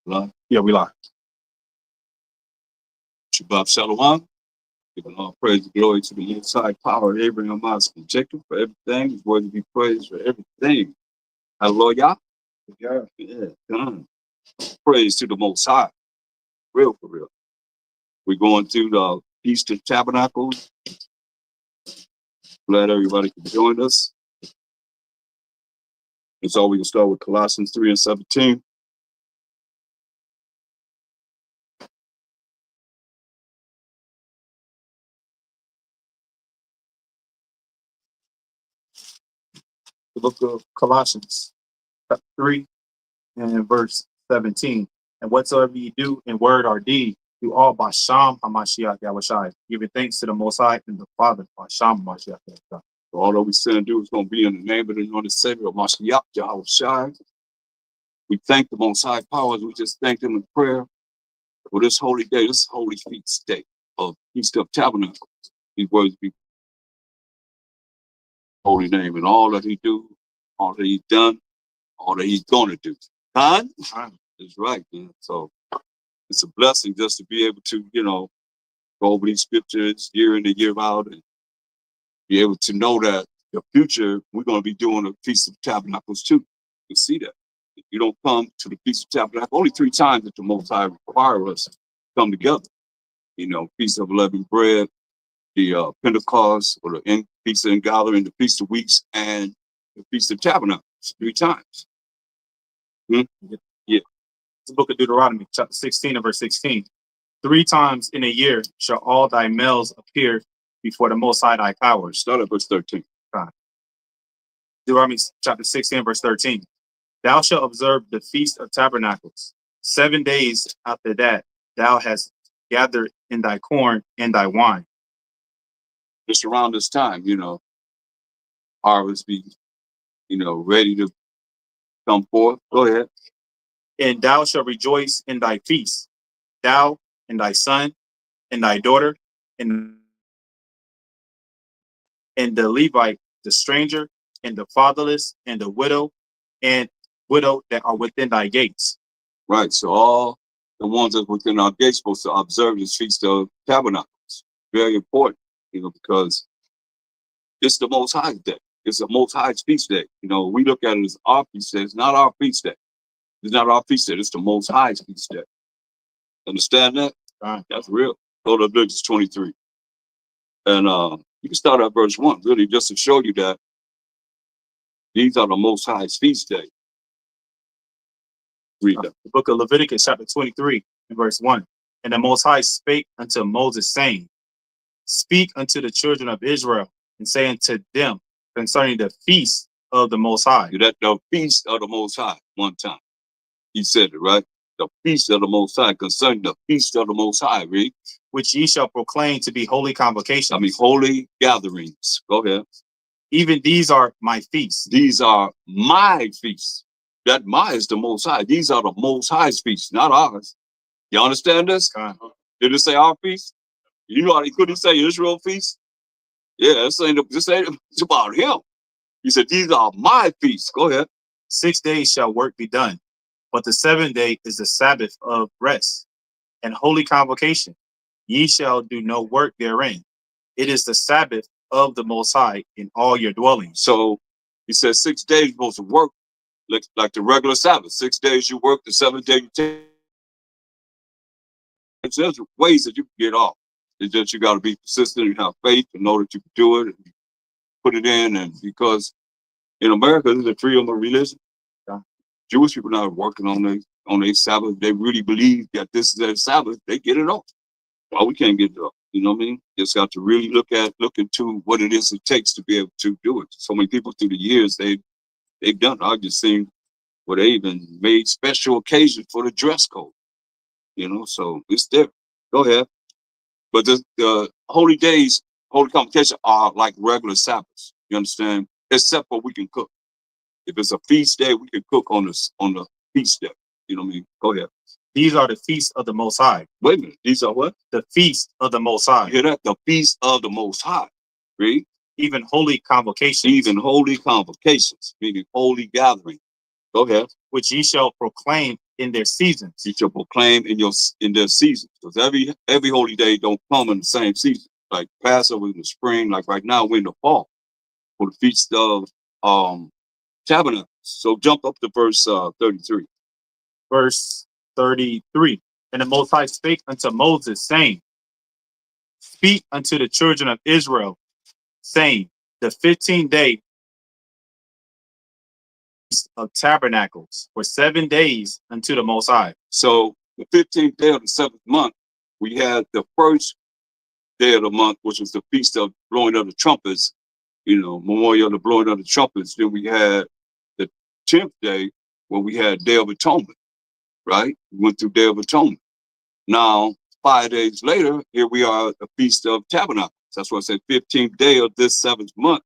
Live? Yeah, we live. Shabbat Shalawam. Giving all praise and glory to the Most High Power of Abraham, Isaac, and Jacob for everything. He's worthy to be praised for everything. Hallelujah. Yeah. Done. Praise to the Most High. Real for real. We're going through the Feast of Tabernacles. Glad everybody can join us. That's all we can start with Colossians 3 and 17. The book of Colossians, chapter 3 and verse 17. And whatsoever ye do in word or deed, do all by Sham HaMashiach Yahushai, giving thanks to the Most High and the Father by Sham HaMashiach Yahushai. So all that we say and do is going to be in the name of the Lord and Savior of Mashiach Yahushai. We thank the Most High Powers. We just thank Him in prayer for this holy day, this holy feast day of Feast of Tabernacles. These words be holy name and all that He do, all that He's done, all that He's going to do. Time is right, man. So it's a blessing just to be able to, go over these scriptures year in and year out and be able to know that the future we're going to be doing a Feast of Tabernacles too. You see that. If you don't come to the Feast of Tabernacles, only 3 times that the Most High require us to come together. Feast of Unleavened Bread, the Pentecost, or the Feast of Ingathering, the Feast of Weeks, and the Feast of Tabernacles 3 times. Yeah. It's the book of Deuteronomy, chapter 16 and verse 16. 3 times in a year shall all thy males appear before the Most High thy powers. Start at verse 13. Deuteronomy chapter 16 verse 13. Thou shalt observe the Feast of Tabernacles. 7 days after that, thou hast gathered in thy corn and thy wine. Just around this time, harvest be, ready to come forth. Go ahead. And thou shalt rejoice in thy feast, thou and thy son and thy daughter and the Levite, the stranger and the fatherless and the widow that are within thy gates. Right. So all the ones that within our gates supposed to observe this Feast of Tabernacles. Very important, because it's the Most High day. It's the Most High feast day. We look at it as our feast day. It's not our feast day. It's not our feast day. It's the Most High feast day. Understand that? That's real. Go to Leviticus 23. And you can start at verse 1, really, just to show you that these are the Most High's feast day. Read that. The book of Leviticus, chapter 23, and verse 1. And the Most High spake unto Moses, saying, Speak unto the children of Israel, and say unto them concerning the feast of the Most High. That the feast of the Most High, one time. He said it, right? The feast of the Most High, concerning the feast of the Most High, read. Which ye shall proclaim to be holy convocations. Holy gatherings. Go ahead. Even these are my feasts. These are my feasts. That my is the Most High. These are the Most High's feasts, not ours. You understand this? Did it say our feast? Couldn't he say Israel feast? Yeah, this ain't it's about him. He said, these are my feasts. Go ahead. 6 days shall work be done, but the 7th day is the Sabbath of rest and holy convocation. Ye shall do no work therein. It is the Sabbath of the Most High in all your dwellings. So he says 6 days you're supposed to work like the regular Sabbath. 6 days you work, the 7th day you take. There's ways that you can get off. It's just you got to be persistent and have faith and know that you can do it and put it in. And because in America, there's a freedom of religion. Jewish people not working on their Sabbath. They really believe that this is their Sabbath. They get it off. Well, we can't get it off. You know what I mean? Just got to really look into what it is it takes to be able to do it. So many people through the years they've done it. I've just seen where they even made special occasions for the dress code. So it's there. Go ahead. But the holy days, holy convocation are like regular Sabbaths. You understand? Except for we can cook. If it's a feast day, we can cook on the feast day. You know what I mean? Go ahead. These are the feasts of the Most High. Wait a minute. These are what? The feast of the Most High. You hear that? The feast of the Most High. Read. Even holy convocations. Even holy convocations, meaning holy gathering. Go ahead. Which ye shall proclaim in their seasons. You shall proclaim in their seasons. Because every holy day don't come in the same season. Like Passover in the spring, like right now we're in the fall for the Feast of Tabernacles. So jump up to verse 33. Verse 33. And the Most High spake unto Moses, saying, Speak unto the children of Israel, saying, the 15th day of Tabernacles for 7 days unto the Most High. So the 15th day of the 7th month, we had the first day of the month, which was the Feast of Blowing of the Trumpets, memorial of the blowing of the trumpets. Then we had the 10th day when we had Day of Atonement, right? We went through Day of Atonement. Now, 5 days later, here we are at the Feast of Tabernacles. That's why I said 15th day of this 7th month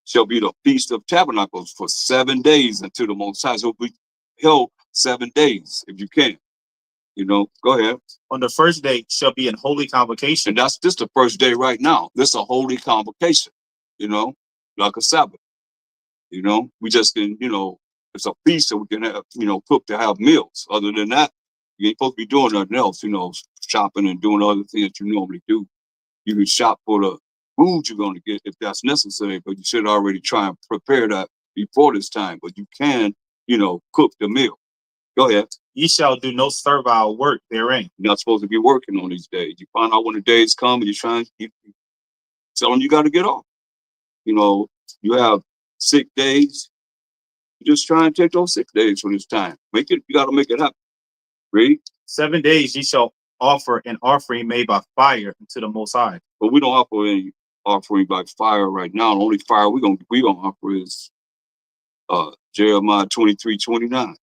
shall be the Feast of Tabernacles for 7 days unto the Most High. So we held 7 days, if you can. Go ahead. On the first day shall be an holy convocation. And that's just the first day right now. This is a holy convocation, like a Sabbath. We just can, it's a feast so we can have, cook to have meals. Other than that, you ain't supposed to be doing nothing else, shopping and doing other things that you normally do. You can shop for the food you're going to get if that's necessary, but you should already try and prepare that before this time. But you can, cook the meal. Go ahead. Ye shall do no servile work therein. You're not supposed to be working on these days. You find out when the days come and you're trying to tell them you got to get off. You have sick days. You just try and take those 6 days for this time. You got to make it happen. Read. 7 days ye shall offer an offering made by fire unto the Most High. But we don't offer any offering by fire right now. The only fire we gonna offer is Jeremiah 23:29.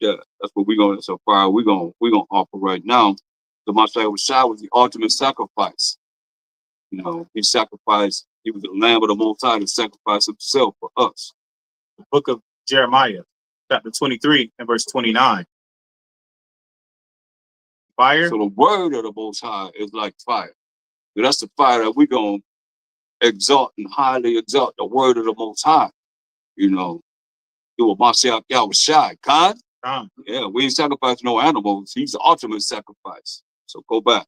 That's what we're gonna. That's a fire we're gonna offer right now. The Messiah was the ultimate sacrifice. He sacrificed. He was the Lamb of the Most High to sacrifice himself for us. The book of Jeremiah, chapter 23 and verse 29. Fire. So the word of the Most High is like fire. So that's the fire that we're gonna exalt and highly exalt the word of the Most High. Do a Mashiach Yahushai. God. Yeah, we ain't sacrificing no animals. He's the ultimate sacrifice. So go back.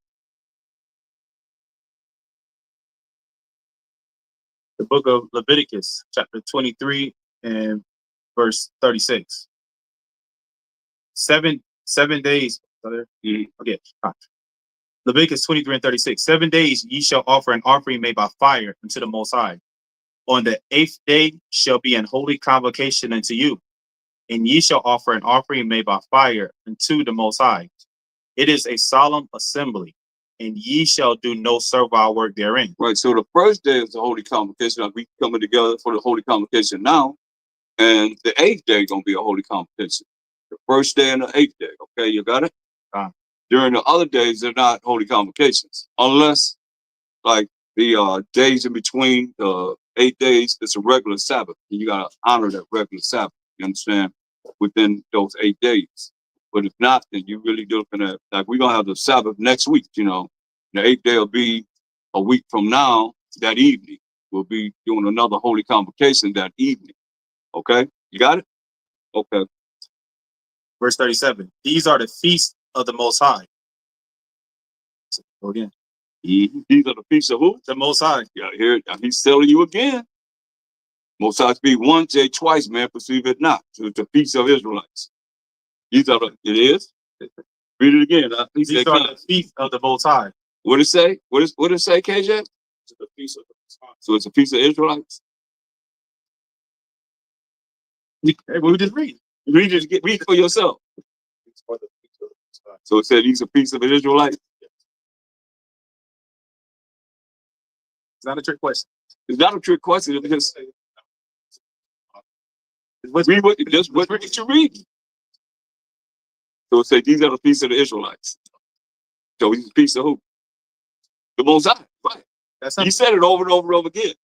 The book of Leviticus, chapter 23 and verse 36. 7 days. Okay. Leviticus 23 and 36. 7 days ye shall offer an offering made by fire unto the Most High. On the 8th day shall be an holy convocation unto you, and ye shall offer an offering made by fire unto the Most High. It is a solemn assembly, and ye shall do no servile work therein. Right. So the first day is the holy convocation. Like we coming together for the holy convocation now, and the 8th day is gonna be a holy convocation. The first day and the 8th day. Okay, you got it. During the other days, they're not holy convocations, unless like the days in between the 8 days, it's a regular Sabbath. And you gotta honor that regular Sabbath. You understand? Within those 8 days. But if not, then you really looking at like we're gonna have the Sabbath next week. The 8th day will be a week from now. That evening, we'll be doing another holy convocation that evening. Okay, you got it? Okay. Verse 37. These are the feasts of the Most High. So, go again. Mm-hmm. These are the feasts of who? The Most High. Yeah, here he's telling you again. Most High speak once, say twice, man, perceive it not. So it's the feast of Israelites. These are it is. Read it again. These are the feast of the Most High. What did it say? What did it say, KJ? It's the feast of the Most High. So it's a feast of Israelites. Hey, we just read. Read it for yourself. So it said these are feasts of the Israelites. It's not a trick question. It's not a trick question. Because what you read. So it said these are the feasts of the Israelites. So he's a feast of who? The Most High. Right. He said it over and over and over again.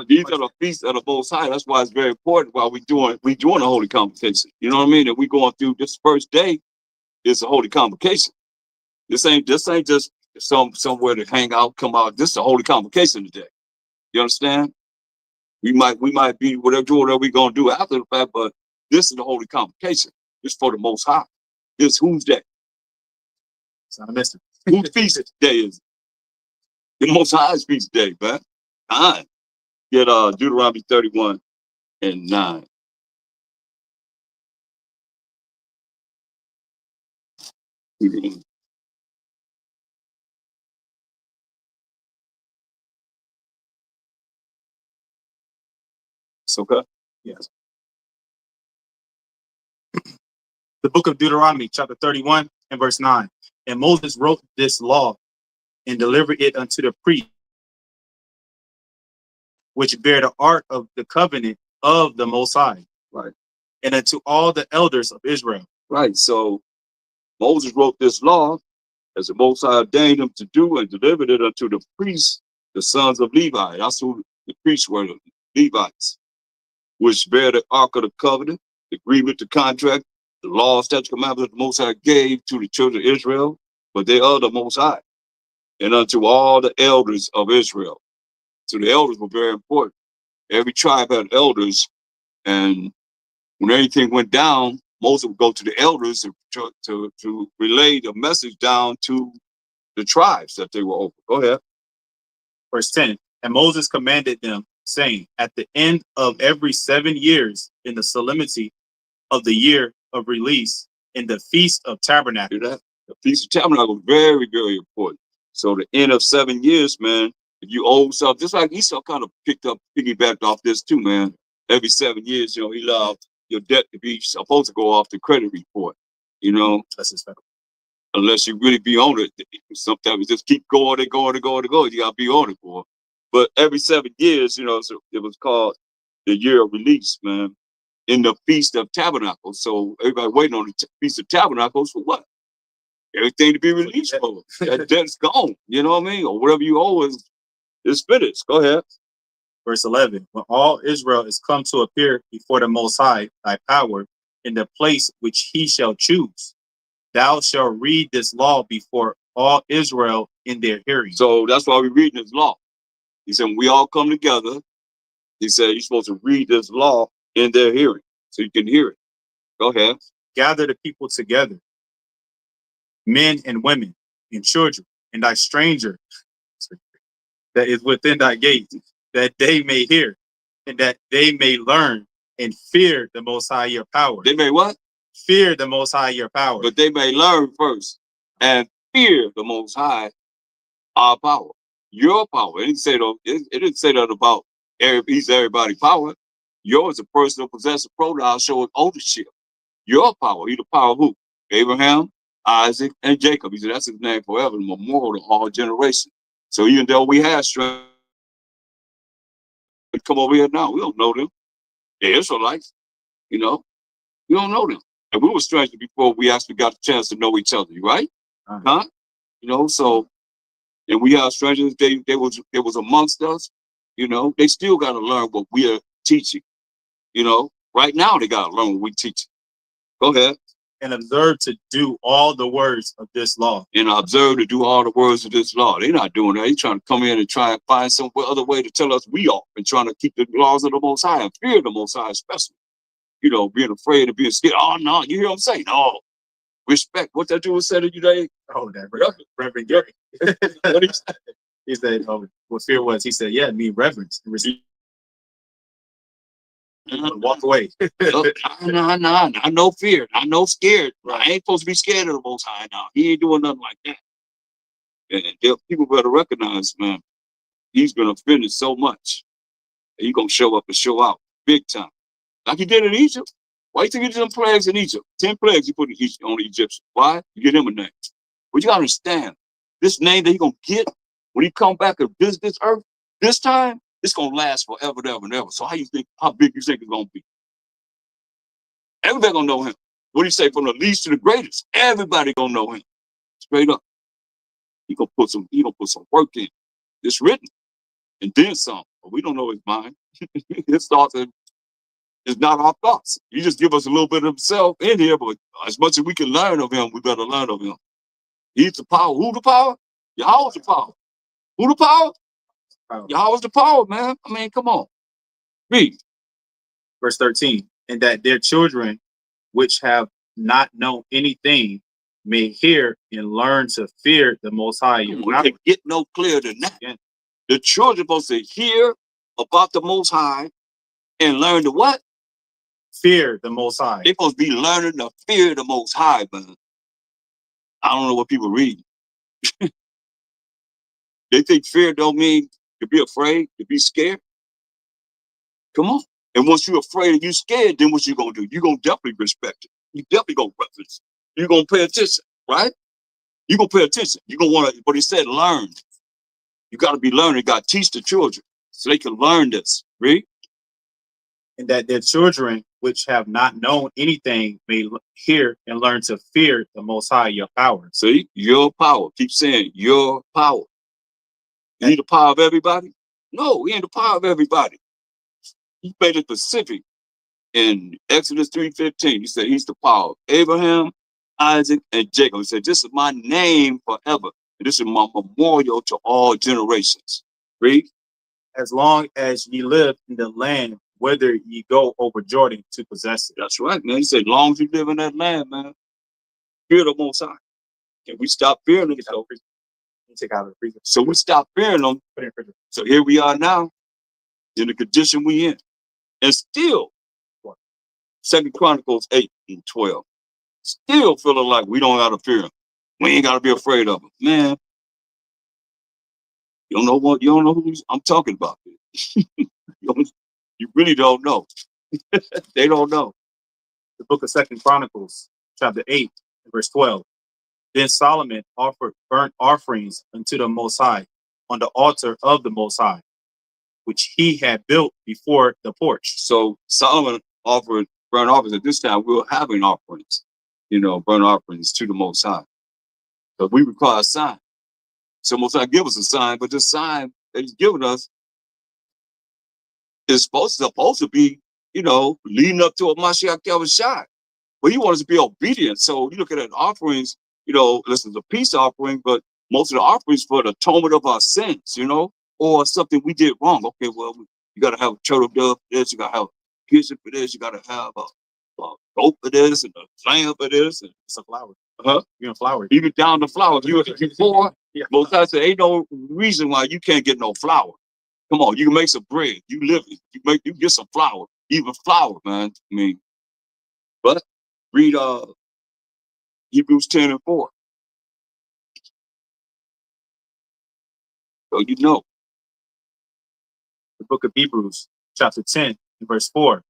These are the feasts of the Most High. That's why it's very important while we doing a holy convocation. You know what I mean? And we going through this first day is a holy convocation. This ain't just somewhere to hang out, come out. This is a holy convocation today. You understand? We might be whatever we're gonna do after the fact, but this is the holy convocation. It's for the Most High. This whose day? It's not a mystery. Whose feast day is it? The Most High's feast day, man. 9. Get Deuteronomy 31 and 9. It's okay. Yes. The book of Deuteronomy, chapter 31 and verse 9. And Moses wrote this law and delivered it unto the priest, which bear the ark of the covenant of the Most High. Right. And unto all the elders of Israel. Right. So Moses wrote this law as the Most High ordained him to do, and delivered it unto the priests, the sons of Levi. That's who the priests were, the Levites, which bear the ark of the covenant, the agreement, the contract, the law, statute, commandments that the Most High gave to the children of Israel, but they are the Most High, and unto all the elders of Israel. So the elders were very important. Every tribe had elders, and when anything went down, Moses would go to the elders to relay the message down to the tribes that they were over. Go ahead. Verse 10. And Moses commanded them, saying, at the end of every 7 years, in the solemnity of the year of release, in the Feast of Tabernacles. Hear that? The Feast of Tabernacles was very, very important. So the end of 7 years, man, if you owe something, just like Esau kind of piggybacked off this too, man. Every 7 years, he allowed your debt to be supposed to go off the credit report, That's his fact. Unless you really be on it. Sometimes you just keep going and going and going and going. You gotta be on it for. But every 7 years, so it was called the year of release, man, in the Feast of Tabernacles. So everybody waiting on the Feast of Tabernacles for what? Everything to be released for. That debt's gone. You know what I mean? Or whatever you owe is finished. Go ahead. Verse 11. When all Israel is come to appear before the Most High, thy power, in the place which he shall choose, thou shalt read this law before all Israel in their hearing. So that's why we're reading this law. He said, when we all come together, he said, you're supposed to read this law in their hearing so you can hear it. Go ahead. Gather the people together, men and women and children, and thy stranger that is within thy gates, that they may hear, and that they may learn and fear the Most High your power. They may what? Fear the Most High your power. But they may learn first and fear the Most High our power, your power. It didn't say that about everybody's power. Yours is a personal possessive pronoun showing ownership. Your power. He the power of who? Abraham, Isaac, and Jacob. He said that's his name forever, memorial to all generations. So even though we have strength, come over here now, we don't know them. The Israelites, we don't know them. And we were strangers before we actually got the chance to know each other, right? Huh? So, and we have strangers, they was amongst us, they still got to learn what we are teaching. Right now they got to learn what we teach. Go ahead. And observe to do all the words of this law. And observe to do all the words of this law. They're not doing that. They're trying to come in and try and find some other way to tell us we are, and trying to keep the laws of the Most High and fear the Most High, especially. Being afraid of being scared. Oh, no, you hear what I'm saying? No. Respect. What that dude said to you today? Oh, that Reverend Gary. What he said? He said, what fear was? He said, yeah, me reverence and respect. Walk away. Nah, I know fear. I know scared. Right. I ain't supposed to be scared of the Most High now. He ain't doing nothing like that. And people better recognize, man, he's been offended so much. He's going to show up and show out big time. Like he did in Egypt. Why you think he did them plagues in Egypt? 10 plagues he put on the Egyptians. Why? You get him a name. But you got to understand, this name that he's going to get when he come back and visit this earth, this time, it's going to last forever and ever and ever. So how big you think it's going to be? Everybody going to know him. What do you say? From the least to the greatest, everybody going to know him. Straight up. He going to put some work in. It's written. And then some. But we don't know his mind. His thoughts is not our thoughts. He just give us a little bit of himself in here, but as much as we can learn of him, we better learn of him. He's the power. Who the power? Yahweh's the power. Who the power? Yahweh's the power, man. I mean, come on. Read. Verse 13. And that their children, which have not known anything, may hear and learn to fear the Most High. We can get no clearer than that. Again. The children supposed to hear about the Most High and learn to what? Fear the Most High. They're supposed to be learning to fear the Most High, man. I don't know what people read. They think fear don't mean to be afraid, to be scared. Come on. And once you're afraid and you're scared, then what you going to do? You're going to definitely respect it. You definitely going to reference. You're going to pay attention, right? You're going to pay attention. You're going to want to, but he said learn. You got to be learning. You got to teach the children so they can learn this. Read. And that their children, which have not known anything, may hear and learn to fear the Most High, your power. See, your power. Keep saying your power. You need the power of everybody? No, we ain't the power of everybody. He made it specific in Exodus 3:15. He said he's the power of Abraham, Isaac, and Jacob. He said, this is my name forever. And this is my memorial to all generations. Read. As long as ye live in the land, whither ye go over Jordan to possess it. That's right, man. He said, long as you live in that land, man, fear the Most High. Can we stop fearing them? So, take out of the freezer. So we stop fearing them. Put it in the freezer. So here we are now in the condition we in. And still, 2 Chronicles 8:12. Still feeling like we don't gotta fear him. We ain't gotta be afraid of him. Man, you don't know who I'm talking about. You really don't know. They don't know. The book of 2 Chronicles, chapter 8, verse 12. Then Solomon offered burnt offerings unto the Most High on the altar of the Most High, which he had built before the porch. So Solomon offered burnt offerings. At this time, we were having offerings, burnt offerings to the Most High. But we require a sign. So Most High give us a sign, but this sign that he's given us is supposed to be, leading up to a Mashiach Yahushua. But he wants us to be obedient. So you look at offerings, this is a peace offering, but most of the offerings for the atonement of our sins, or something we did wrong. Okay, well, you got to have a turtle dove for this, you got to have a pigeon for this, you got to have a goat for this, and a lamb for this, and some flowers. Flowers. Even down the flowers. You poor. Most times there ain't no reason why you can't get no flour. Come on, you can make some bread. You live it. You get some flour. Even flour, man. I mean, but read Hebrews 10:4. So the book of Hebrews, chapter 10, verse 4.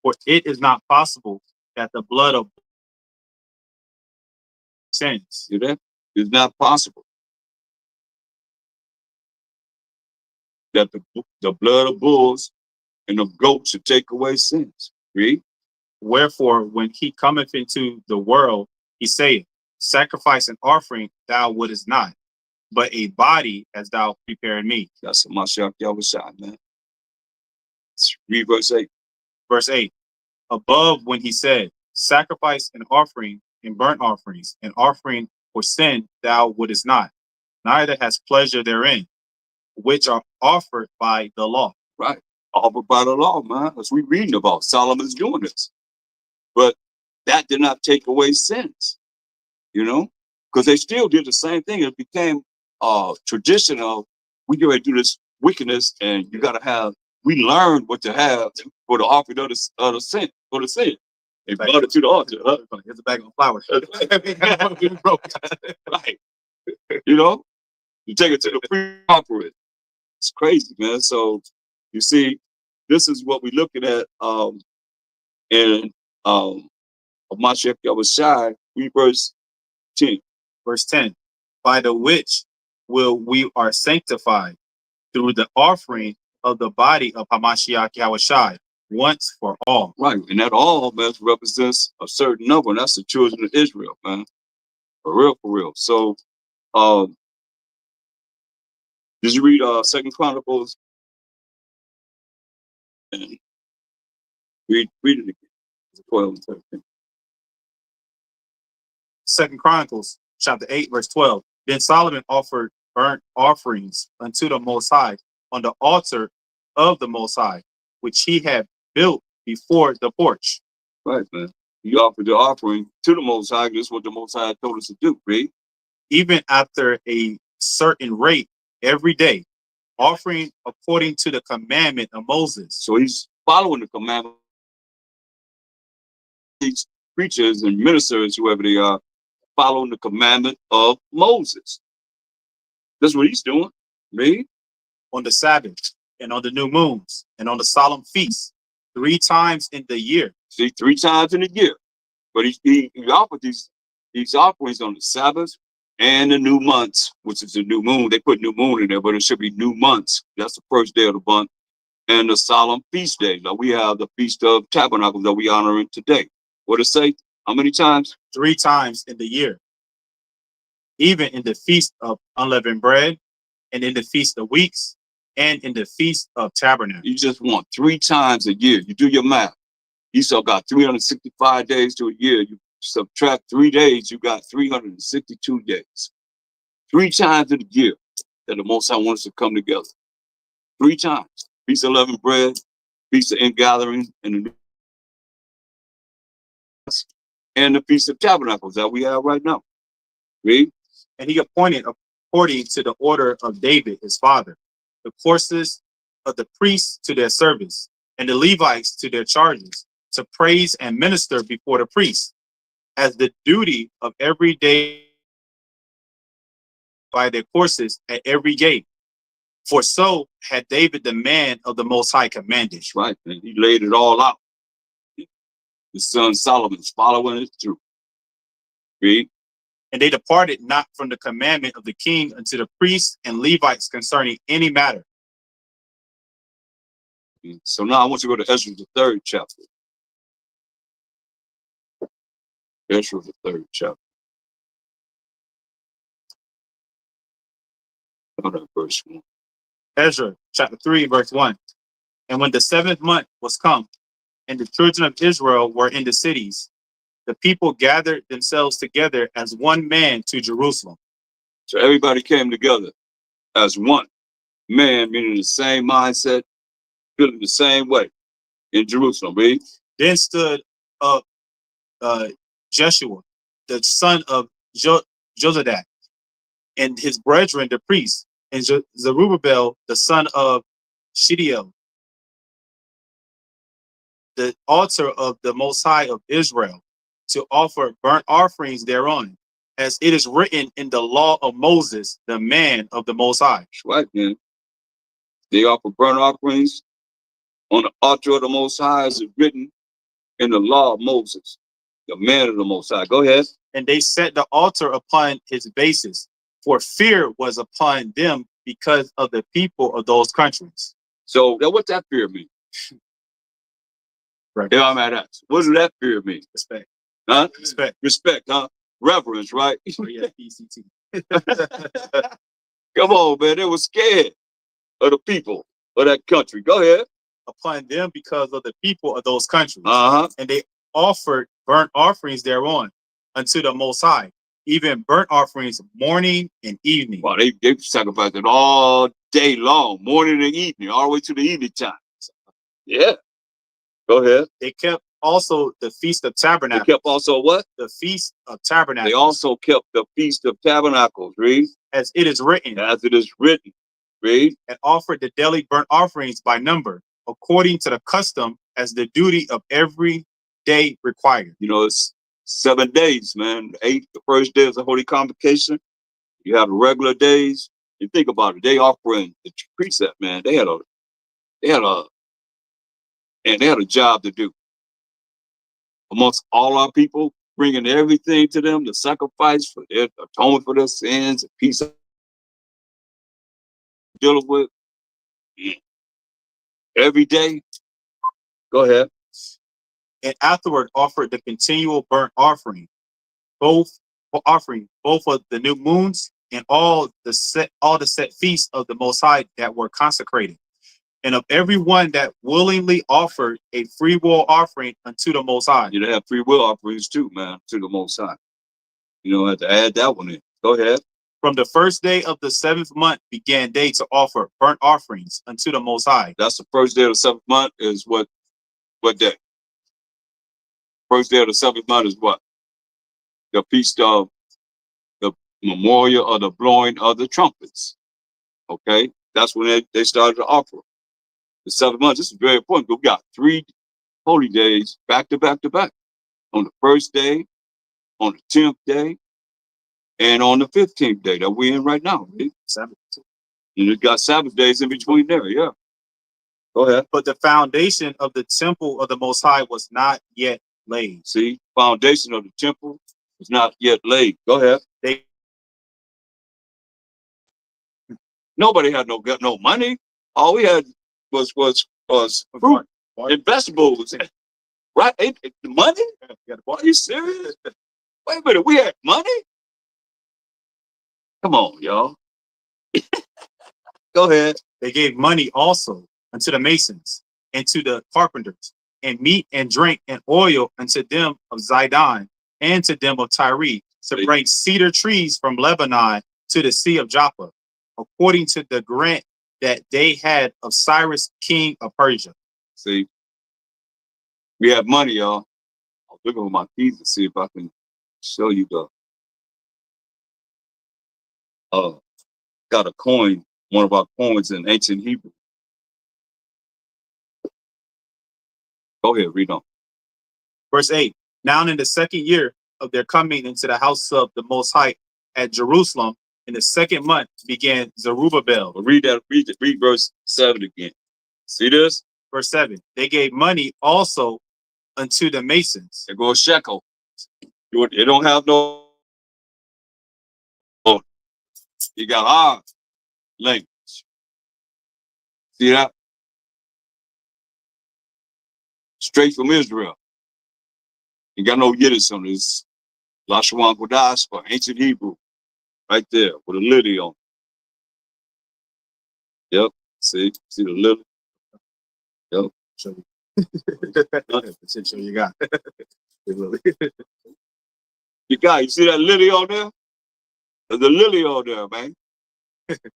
For it is not possible that the blood of sins. See that? It's not possible that the blood of bulls and of goats should take away sins. Read. Wherefore, when he cometh into the world, he saith, sacrifice and offering thou wouldest not, but a body hast thou prepared me. That's a Mashiach Yahushua, man. Read verse 8. Verse 8. Above, when he said, sacrifice and offering and burnt offerings and offering for sin thou wouldest not, neither has pleasure therein, which are offered by the law. Right. Offered by the law, man. As we reading about, Solomon's doing this. But that did not take away sins, because they still did the same thing. It became tradition of, we get ready to do this wickedness, and you got to have, we learned what to have for the offering of the sin, for the sin. They brought it to the altar. Huh? Here's a bag of flowers. Right. You take it to the pre-offering. It's crazy, man. So you see, this is what we're looking at in Mashiach Yahushua, read verse 10. Verse 10. By the which we are sanctified through the offering of the body of Hamashiach Yahushua once for all. Right, and that all, man, represents a certain number, and that's the children of Israel, man. For real, for real. So, did you read 2 Chronicles? And read it again. 12 and 13. 2 Chronicles, chapter 8, verse 12. Then Solomon offered burnt offerings unto the Most High on the altar of the Most High, which he had built before the porch. Right, man. You offered the offering to the Most High. This is what the Most High told us to do, right? Even after a certain rate every day, offering according to the commandment of Moses. So he's following the commandment. These preachers and ministers, whoever they are, following the commandment of Moses. That's what he's doing, right? On the Sabbath and on the new moons and on the solemn feasts, 3 times in the year. See, 3 times in a year. But he offered these offerings on the Sabbath and the new months, which is the new moon. They put new moon in there, but it should be new months. That's the first day of the month. And the solemn feast days. Now we have the Feast of Tabernacles that we honoring today. What it say? How many times? 3 times in the year. Even in the Feast of Unleavened Bread, and in the Feast of Weeks, and in the Feast of Tabernacles. You just want 3 times a year. You do your math. Esau got 365 days to a year. You subtract 3 days, you got 362 days. 3 times in a year that the Most High wants to come together. 3 times. Feast of Unleavened Bread, Feast of Ingathering, and the Feast of Tabernacles that we have right now. Read. And he appointed according to the order of David, his father, the courses of the priests to their service, and the Levites to their charges, to praise and minister before the priests, as the duty of every day by their courses at every gate. For so had David, the man of the Most High, commanded. That's right, man. He laid it all out. His son Solomon's following it through. Read. And they departed not from the commandment of the king unto the priests and Levites concerning any matter. So now I want you to go to Ezra, the 3rd chapter. Ezra, the 3rd chapter. Verse 1. Ezra, chapter 3, verse 1. And when the 7th month was come, and the children of Israel were in the cities, the people gathered themselves together as one man to Jerusalem. So everybody came together as one man, meaning the same mindset, feeling the same way in Jerusalem. Read. Then stood up Jeshua, the son of Jozadak, and his brethren, the priests, and Zerubbabel, the son of Shealtiel, the altar of the Most High of Israel, to offer burnt offerings thereon, as it is written in the law of Moses, the man of the Most High. That's right, man. They offer burnt offerings on the altar of the Most High, as it's written in the law of Moses, the man of the Most High. Go ahead. And they set the altar upon his basis, for fear was upon them because of the people of those countries. So now what's that fear mean? Right. Yeah, I'm at that. What does that fear mean? Respect. Huh? Respect. Respect, huh? Reverence, right? Oh, yeah, PCT. Come on, man. They were scared of the people of that country. Go ahead. Upon them because of the people of those countries. Uh-huh. And they offered burnt offerings thereon unto the Most High, even burnt offerings morning and evening. Well, they sacrificed it all day long, morning and evening, all the way to the evening time. Yeah. Go ahead. They kept also the Feast of Tabernacles. They kept also what? The Feast of Tabernacles. They also kept the Feast of Tabernacles. Read. As it is written. As it is written. Read. And offered the daily burnt offerings by number, according to the custom, as the duty of every day required. You know, it's 7 days, man. The first day is the Holy Convocation. You have the regular days. You think about it. They offering the precept, man. They had a job to do amongst all our people, bringing everything to them, the sacrifice for their atonement for their sins, and peace dealing with every day. Go ahead. And afterward offered the continual burnt offering, both of the new moons and all the set feasts of the Most High that were consecrated, and of every one that willingly offered a free will offering unto the Most High. You have free will offerings too, man, to the Most High. You know, have to add that one in. Go ahead. From the first day of the 7th month began they to offer burnt offerings unto the Most High. That's the first day of the 7th month is what day? First day of the 7th month is what? The feast of the memorial of the blowing of the trumpets. Okay, that's when they started to offer. The 7th month, this is very important. We got 3 holy days back to back to back. On the first day, on the 10th day, and on the 15th day that we're in right now. Right? Sabbath. And it got Sabbath days in between there, yeah. Go ahead. But the foundation of the temple of the Most High was not yet laid. See, foundation of the temple was not yet laid. Go ahead. Nobody had no money. All we had was fruit and vegetables. Right? Money? Are you serious? Wait a minute, we had money? Come on, y'all. Go ahead. They gave money also unto the masons and to the carpenters, and meat and drink and oil unto them of Zidon and to them of Tyre, to bring cedar trees from Lebanon to the sea of Joppa, according to the grant that they had of Cyrus, king of Persia. See, we have money, y'all. I'll look over my keys to see if I can show you the got a coin, one of our coins in ancient Hebrew. Go ahead, read on. Verse 8. Now in the 2nd year of their coming into the house of the Most High at Jerusalem, in the 2nd month began Zerubbabel. Well, read verse 7 again. See this? Verse 7. They gave money also unto the masons. There goes shekel. They don't have no. You got our language. See that? Straight from Israel. You got no Yiddish on this. Shalawam for ancient Hebrew. Right there with a lily on it. Yep. See the lily? Yep. Show you. Show you got. You see that lily on there? There's a lily on there, man.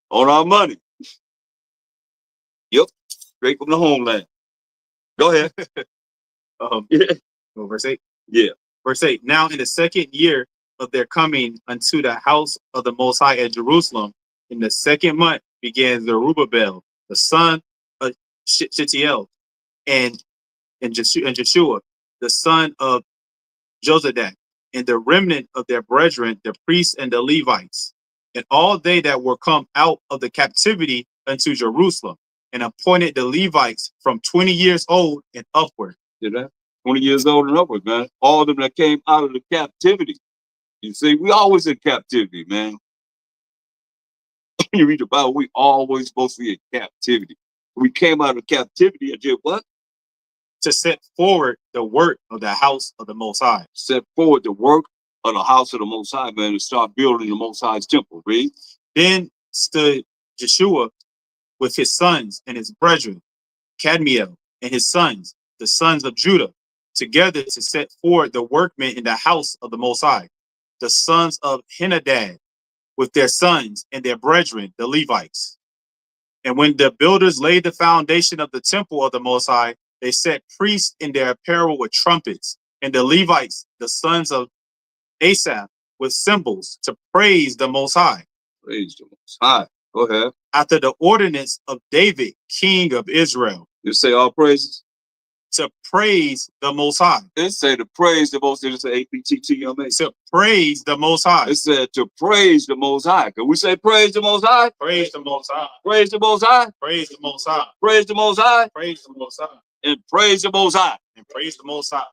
On our money. Yep. Straight from the homeland. Go ahead. Yeah. Verse 8. Yeah. Verse 8. Now in the 2nd year of their coming unto the house of the Most High at Jerusalem, in the 2nd month began Zerubbabel, the son of Shealtiel, and Jeshua, the son of Jozadak, and the remnant of their brethren, the priests and the Levites, and all they that were come out of the captivity unto Jerusalem, and appointed the Levites from 20 years old and upward. Did that? 20 years old and upward, man. All of them that came out of the captivity. You see, we always in captivity, man. You read the Bible, we always supposed to be in captivity. We came out of captivity and did what? To set forward the work of the house of the Most High. Set forward the work of the house of the Most High, man, and start building the Most High's temple, read. Then stood Jeshua with his sons and his brethren, Kadmiel and his sons, the sons of Judah, together to set forward the workmen in the house of the Most High, the sons of Henadad, with their sons and their brethren, the Levites. And when the builders laid the foundation of the temple of the Most High, they set priests in their apparel with trumpets, and the Levites, the sons of Asaph, with cymbals, to praise the Most High. Praise the Most High. Go ahead. After the ordinance of David, king of Israel. You say all praises? To praise the Most High. It say to praise the Most High. It say APTTMA. To praise the Most High. It said to praise the Most High. Can we say praise the Most High? Praise the Most High. Praise the Most High. Praise the Most High. Praise the Most High. Praise the Most High. And praise the Most High. And praise the Most High.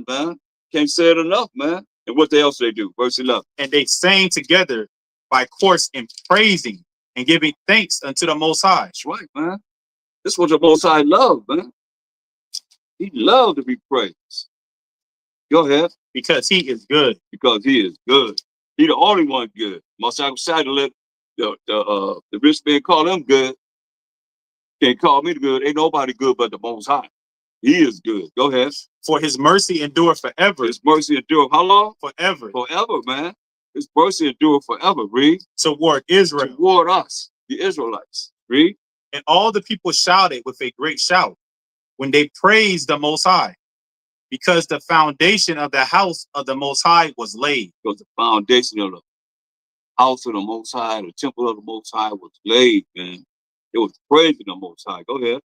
Man. Can't say it enough, man. And what else they do? Verse 11. And they sang together by course in praising and giving thanks unto the Most High. That's right, man. This is what the Most High loved, man. He loved to be praised. Go ahead. Because he is good. Because he is good. He the only one good. Most I decided to let the rich man call him good. Can't call me good. Ain't nobody good but the Most High. He is good. Go ahead. For his mercy endure forever. His mercy endure how long? Forever. Forever, man. His mercy endure forever. Read. Toward Israel. Toward us, the Israelites. Read. And all the people shouted with a great shout when they praised the Most High, because the foundation of the house of the Most High was laid. Because the foundation of the house of the Most High, the temple of the Most High was laid, man. It was praising the Most High. Go ahead.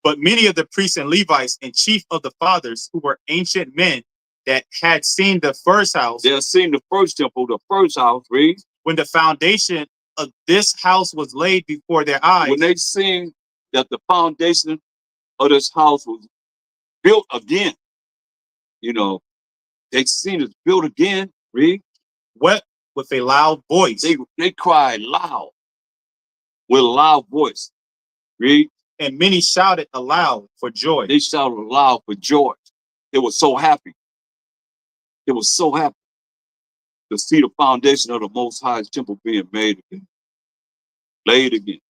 But many of the priests and Levites and chief of the fathers, who were ancient men that had seen the first house. They had seen the first temple, the first house. Read. When the foundation of this house was laid before their eyes. When they seen that the foundation of this house was built again, you know, they seen it built again. Read. Wept with a loud voice. They cried loud with a loud voice. Read. And many shouted aloud for joy. They shouted aloud for joy. They were so happy. They were so happy to see the foundation of the Most High's temple being made again, laid again.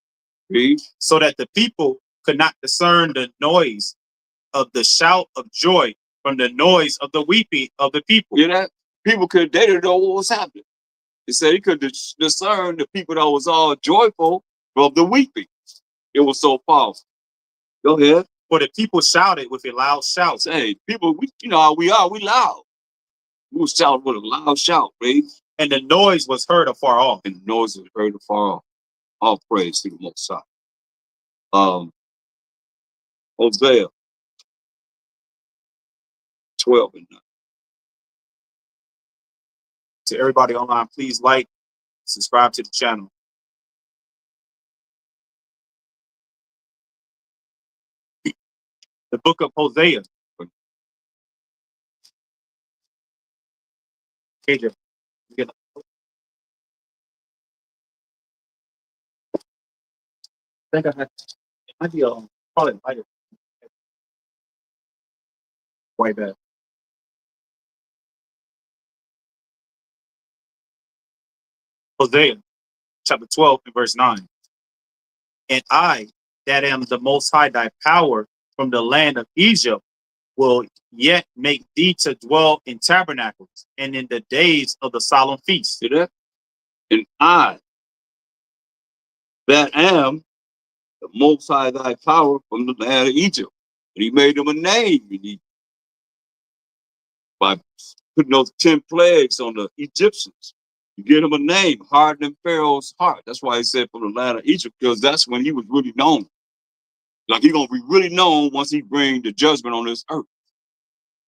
Read. So that the people could not discern the noise of the shout of joy from the noise of the weeping of the people. You know that? People they didn't know what was happening. They said he could discern the people that was all joyful from the weeping. It was so powerful. Go ahead. For the people shouted with a loud shout. Say, people, you know how we are, we loud. We was shouting with a loud shout, right? And the noise was heard afar off. And the noise was heard afar off. All praise to the Most High. Hosea 12 and 9. To everybody online, please like, subscribe to the channel. The book of Hosea. KJ, I think I had, it might be probably lighter. Way back. Hosea chapter 12 and verse 9. And I, that am the Most High, thy power from the land of Egypt, will yet make thee to dwell in tabernacles and in the days of the solemn feast. See that? And I, that am the Most High, thy power from the land of Egypt. And he made them a name in Egypt by putting those 10 plagues on the Egyptians. You get him a name, hardening Pharaoh's heart. That's why he said from the land of Egypt, because that's when he was really known. Like he's gonna be really known once he bring the judgment on this earth.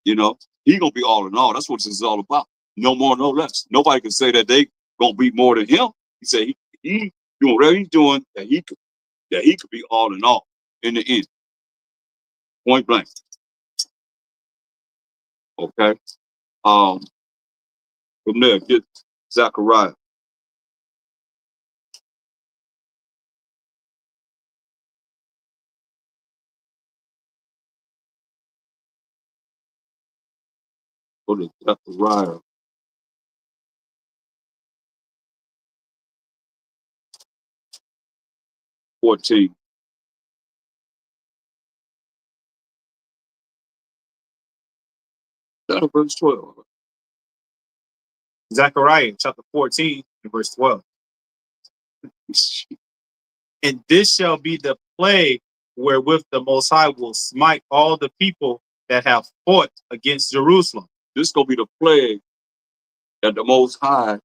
You know, he gonna be all in all. That's what this is all about. No more, no less. Nobody can say that they gonna be more than him. He said he doing whatever he's doing, that he could be all in all in the end. Point blank. Okay. From there, get Zechariah. Go to Zechariah. Is that verse 12? Zechariah chapter 14 and verse 12. And this shall be the plague wherewith the Most High will smite all the people that have fought against Jerusalem. This is gonna be the plague that the Most High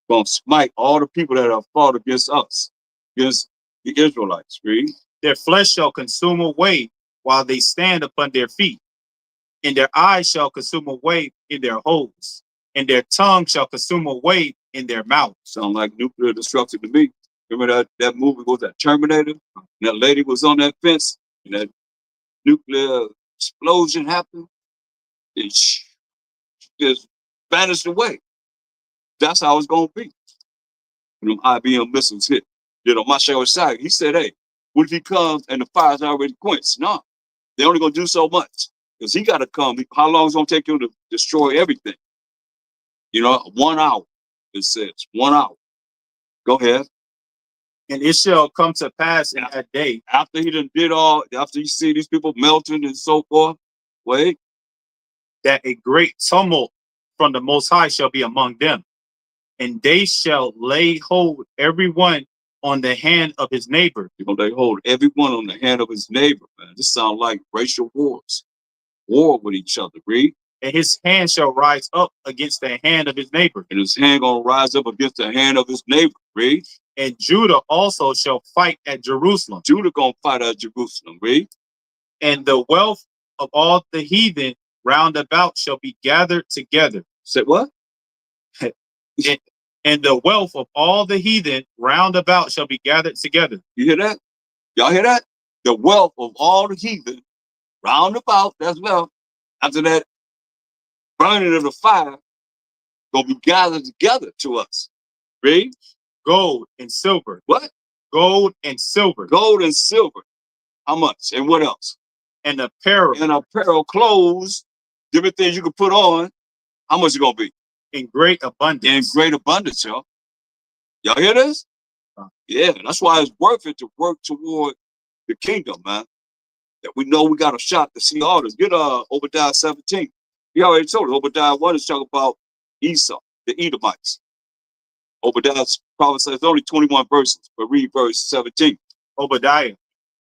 gonna smite all the people that have fought against us, against the Israelites. Read. Their flesh shall consume away while they stand upon their feet, and their eyes shall consume away in their holes, and their tongue shall consume away in their mouth. Sound like nuclear destruction to me. Remember that movie was that Terminator? And that lady was on that fence, and that nuclear explosion happened. It just vanished away. That's how it's gonna be. When them IBM missiles hit. You know, Marshall side, he said, hey, what if he comes and the fire's already quenched? No, they're only gonna do so much. Because he gotta come. How long is it gonna take him to destroy everything? You know, 1 hour, it says. 1 hour. Go ahead. And it shall come to pass in that day. After he done did after you see these people melting and so forth, wait. That a great tumult from the Most High shall be among them, and they shall lay hold every one on the hand of his neighbor. You know, they hold everyone on the hand of his neighbor, man. This sounds like racial wars, war with each other, read. And his hand shall rise up against the hand of his neighbor. And his hand gonna rise up against the hand of his neighbor, read. And Judah also shall fight at Jerusalem. Judah gonna fight at Jerusalem, read. And the wealth of all the heathen round about shall be gathered together. Say what? And the wealth of all the heathen round about shall be gathered together. You hear that? Y'all hear that? The wealth of all the heathen round about, that's wealth. After that burning of the fire, gonna be gathered together to us. Read. Gold and silver. What? Gold and silver. Gold and silver. How much? And what else? And apparel. And apparel, clothes, different things you can put on. How much it gonna be? In great abundance. In great abundance, y'all. Y'all hear this? Yeah, that's why it's worth it to work toward the kingdom, man. That we know we got a shot to see all this. Get Obadiah 17. He already told us. Obadiah 1 is talking about Esau, the Edomites. Obadiah's prophet says only 21 verses, but read verse 17. Obadiah,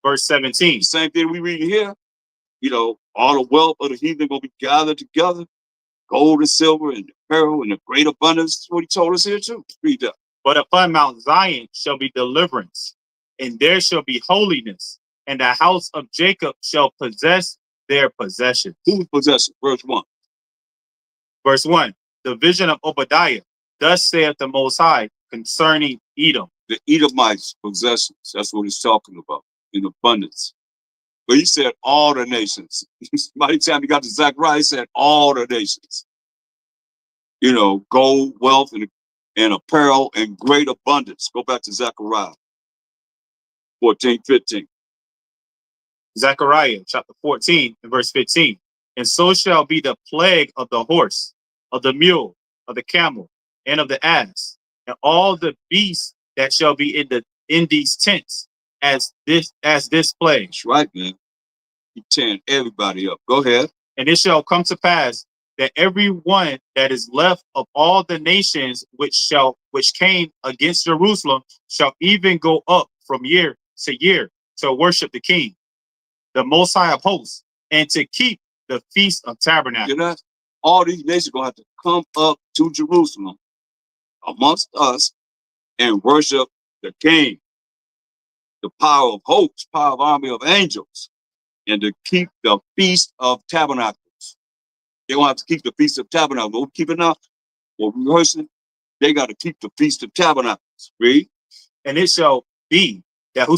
verse 17. Same thing we read here. You know, all the wealth of the heathen gonna be gathered together. Gold and silver and apparel and a great abundance. That's what he told us here too. Read that. But upon Mount Zion shall be deliverance, and there shall be holiness, and the house of Jacob shall possess their possession. Who possesses? Verse 1. Verse 1. The vision of Obadiah. Thus saith the Most High concerning Edom. The Edomites' possessions. That's what he's talking about. In abundance. But he said all the nations. By the time he got to Zechariah, he said all the nations. You know, gold, wealth, and apparel and great abundance. Go back to Zechariah 14, 15. Zechariah chapter 14 and verse 15. And so shall be the plague of the horse, of the mule, of the camel, and of the ass, and all the beasts that shall be in these tents, as this plague. That's right, man. You tearing everybody up. Go ahead. And it shall come to pass that every one that is left of all the nations which came against Jerusalem shall even go up from year to worship the King, the Most High of hosts, and to keep the Feast of Tabernacles. You know, all these nations are gonna have to come up to Jerusalem amongst us and worship the King, the power of hosts, power of army of angels, and to keep the Feast of Tabernacles. They won't have to keep the Feast of Tabernacles. We'll keep it now. We're rehearsing. They got to keep the Feast of Tabernacles. Read. And it shall be that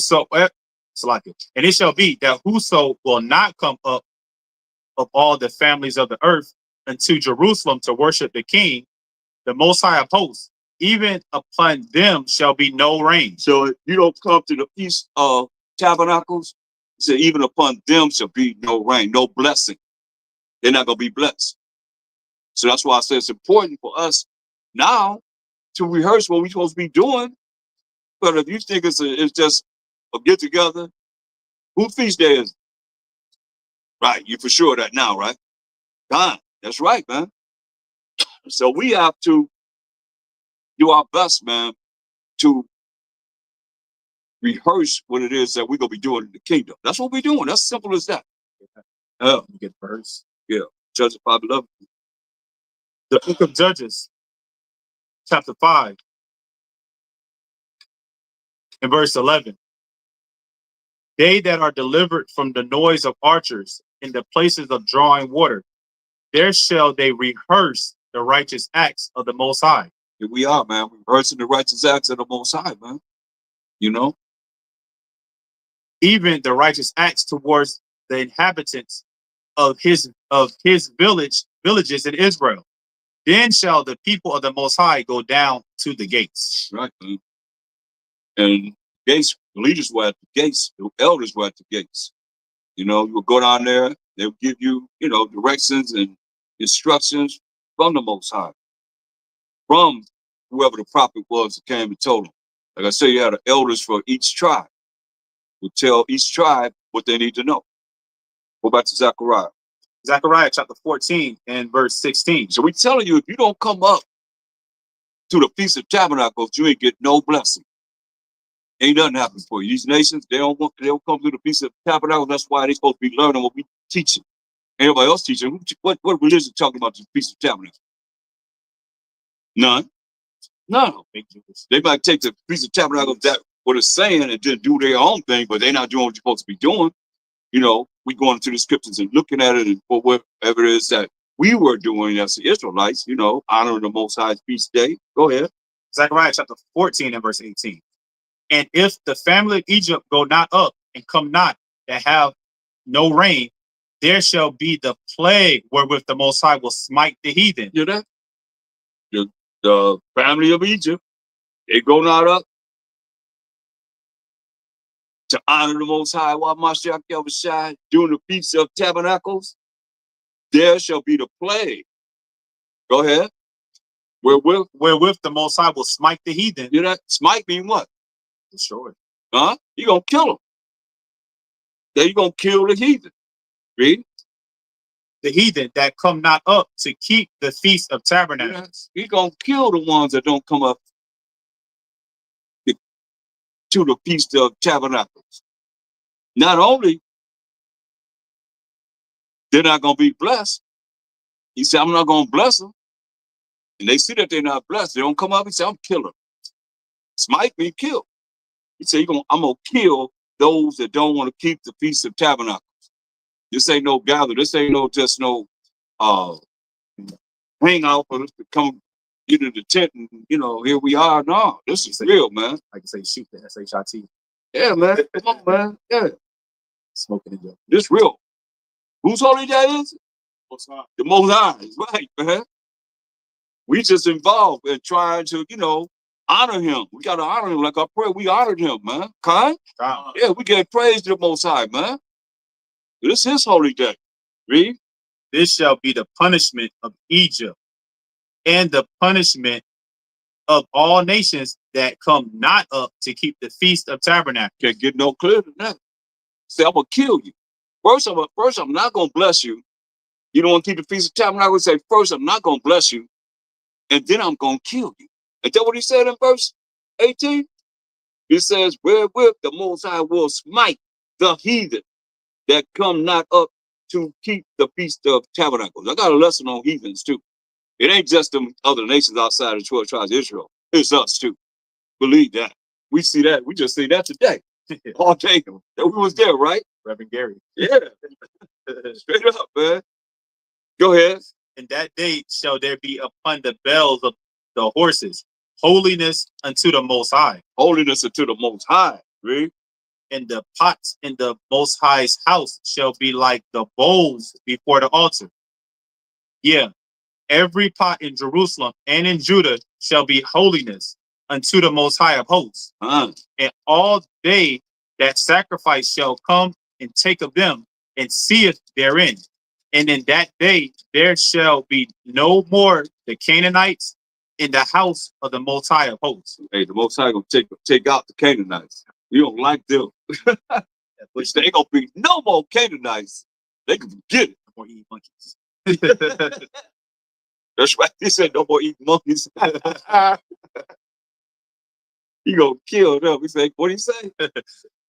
whoso will not come up of all the families of the earth unto Jerusalem to worship the King, the Most High of hosts, even upon them shall be no rain. So if you don't come to the Feast of Tabernacles, so even upon them shall be no rain, no blessing. They're not going to be blessed. So that's why I say it's important for us now to rehearse what we're supposed to be doing. But if you think it's just a get together, whose feast day is it? Right, you for sure that now, right? God, that's right, man. So we have to do our best, man, to rehearse what it is that we're going to be doing in the kingdom. That's what we're doing. That's simple as that. You get verse. Yeah, Judges 5:11. The book of Judges, chapter 5, and verse 11. They that are delivered from the noise of archers in the places of drawing water, there shall they rehearse the righteous acts of the Most High. Here we are, man. We're rehearsing the righteous acts of the Most High, man. You know? Even the righteous acts towards the inhabitants of his villages in Israel. Then shall the people of the Most High go down to the gates. Right, man. And gates, the leaders were at the gates, the elders were at the gates. You know, you would go down there, they'll give you, you know, directions and instructions from the Most High, from whoever the prophet was that came and told them. Like I said, you had the elders for each tribe, would tell each tribe what they need to know. Go back to Zechariah. Zechariah chapter 14 and verse 16. So we telling you, if you don't come up to the Feast of Tabernacles, you ain't get no blessing. Ain't nothing happens for you. These nations, they don't come to the Feast of Tabernacles. That's why they supposed to be learning what we teaching. Everybody else teaching. What religion talking about the Feast of Tabernacles? None. They might take the Feast of Tabernacles, that what it's saying, and just do their own thing, but they're not doing what you're supposed to be doing. You know, we going into the scriptures and looking at it, and for whatever it is that we were doing as the Israelites, you know, honoring the Most High's feast day. Go ahead. Zechariah chapter 14 and verse 18. And if the family of Egypt go not up and come not, that have no rain, there shall be the plague wherewith the Most High will smite the heathen. You know that? The family of Egypt, they go not up to honor the Most High while Mashiach Yahushua during the Feast of Tabernacles. There shall be the plague. Go ahead. Wherewith the Most High will smite the heathen. You know that? Smite mean what? Destroy. Huh? You gonna kill them. Then you gonna kill the heathen. Read. The heathen that come not up to keep the Feast of Tabernacles. He gonna kill the ones that don't come up to the Feast of Tabernacles. Not only they're not gonna be blessed, he said, I'm not gonna bless them. And they see that they're not blessed. They don't come up and say, I'm killing them. Smite me, kill. He said, I'm gonna kill those that don't want to keep the Feast of Tabernacles. This ain't no gather. This ain't no just no hang out for us to come get in the tent and, you know, here we are. No, this is real, man. I can say shoot the SHIT. Yeah, man. Come on, man. Yeah. Smoking it. This real. Whose holy day is it? The Most High. Right, man. We just involved in trying to, you know, honor him. We got to honor him like I pray. We honored him, man. Kind? Yeah, we gave praise to the Most High, man. This is his holy day. Read. This shall be the punishment of Egypt and the punishment of all nations that come not up to keep the Feast of Tabernacles. Can't get no clearer than that. Say, I'm going to kill you. First, I'm not going to bless you. You don't want to keep the Feast of Tabernacles? Say, first, I'm not going to bless you. And then I'm going to kill you. Is that what he said in verse 18? He says, wherewith the Most High will smite the heathen that come not up to keep the Feast of Tabernacles. I got a lesson on heathens too. It ain't just them other nations outside of 12 tribes of Israel. It's us too. Believe that. We see that. We just see that today. All day. We was there, right? Reverend Gary. Yeah. Straight up, man. Go ahead. In that day shall there be upon the bells of the horses holiness unto the Most High. Holiness unto the Most High. Read. And the pots in the Most High's house shall be like the bowls before the altar. Yeah, every pot in Jerusalem and in Judah shall be holiness unto the Most High of hosts. And all they that sacrifice shall come and take of them and seeth therein. And in that day there shall be no more the Canaanites in the house of the Most High of hosts. Hey, the Most High gonna take out the Canaanites. You don't like them. Which they ain't gonna be no more Canaanites. They can forget it. No more eating monkeys. That's right. He said no more eating monkeys. He gonna kill them. He said, what did he say?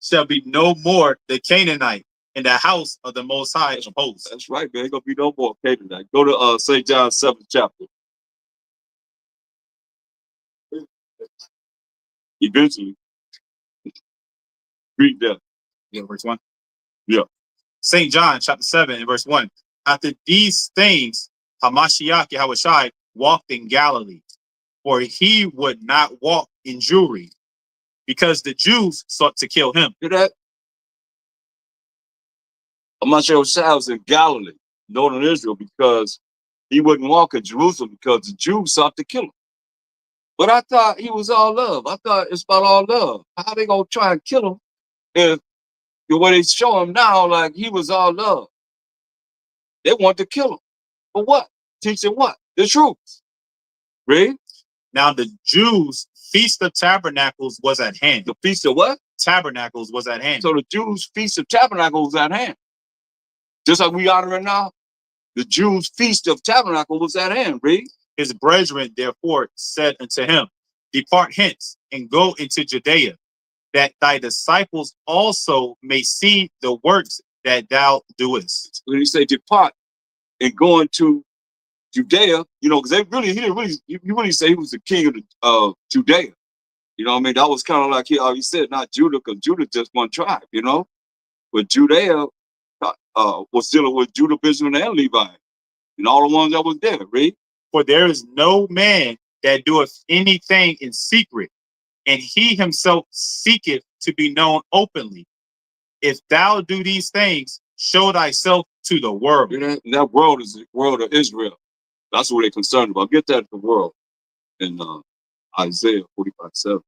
Shall be no more the Canaanite in the house of the Most High of hosts. That's right, man. Ain't gonna be no more Canaanite. Go to St. John 7th chapter. Eventually. Read that. Yeah, verse 1. Yeah. St. John chapter 7 and verse 1. After these things, Hamashiach Yahushua walked in Galilee, for he would not walk in Jewry, because the Jews sought to kill him. Hear that? Hamashiach was in Galilee, northern Israel, because he wouldn't walk in Jerusalem because the Jews sought to kill him. But I thought he was all love. I thought it's about all love. How they gonna try and kill him if the way they show him now, like he was all love? They want to kill him. For what? Teaching what? The truth. Read. Now the Jews' Feast of Tabernacles was at hand. The Feast of what? Tabernacles was at hand. So the Jews' Feast of Tabernacles was at hand. Just like we honor it now. The Jews' Feast of Tabernacles was at hand, read. His brethren therefore said unto him, Depart hence and go into Judea, that thy disciples also may see the works that thou doest. When he say depart and go into Judea, you know, because he really say he was the king of Judea. You know what I mean? That was kind of like he said, not Judah, because Judah just one tribe, you know. But Judea was dealing with Judah, Benjamin, and Levi, and all the ones that was there, right? For there is no man that doeth anything in secret, and he himself seeketh to be known openly. If thou do these things, show thyself to the world. And that world is the world of Israel. That's what they're concerned about. Get that the world in Isaiah 45:7.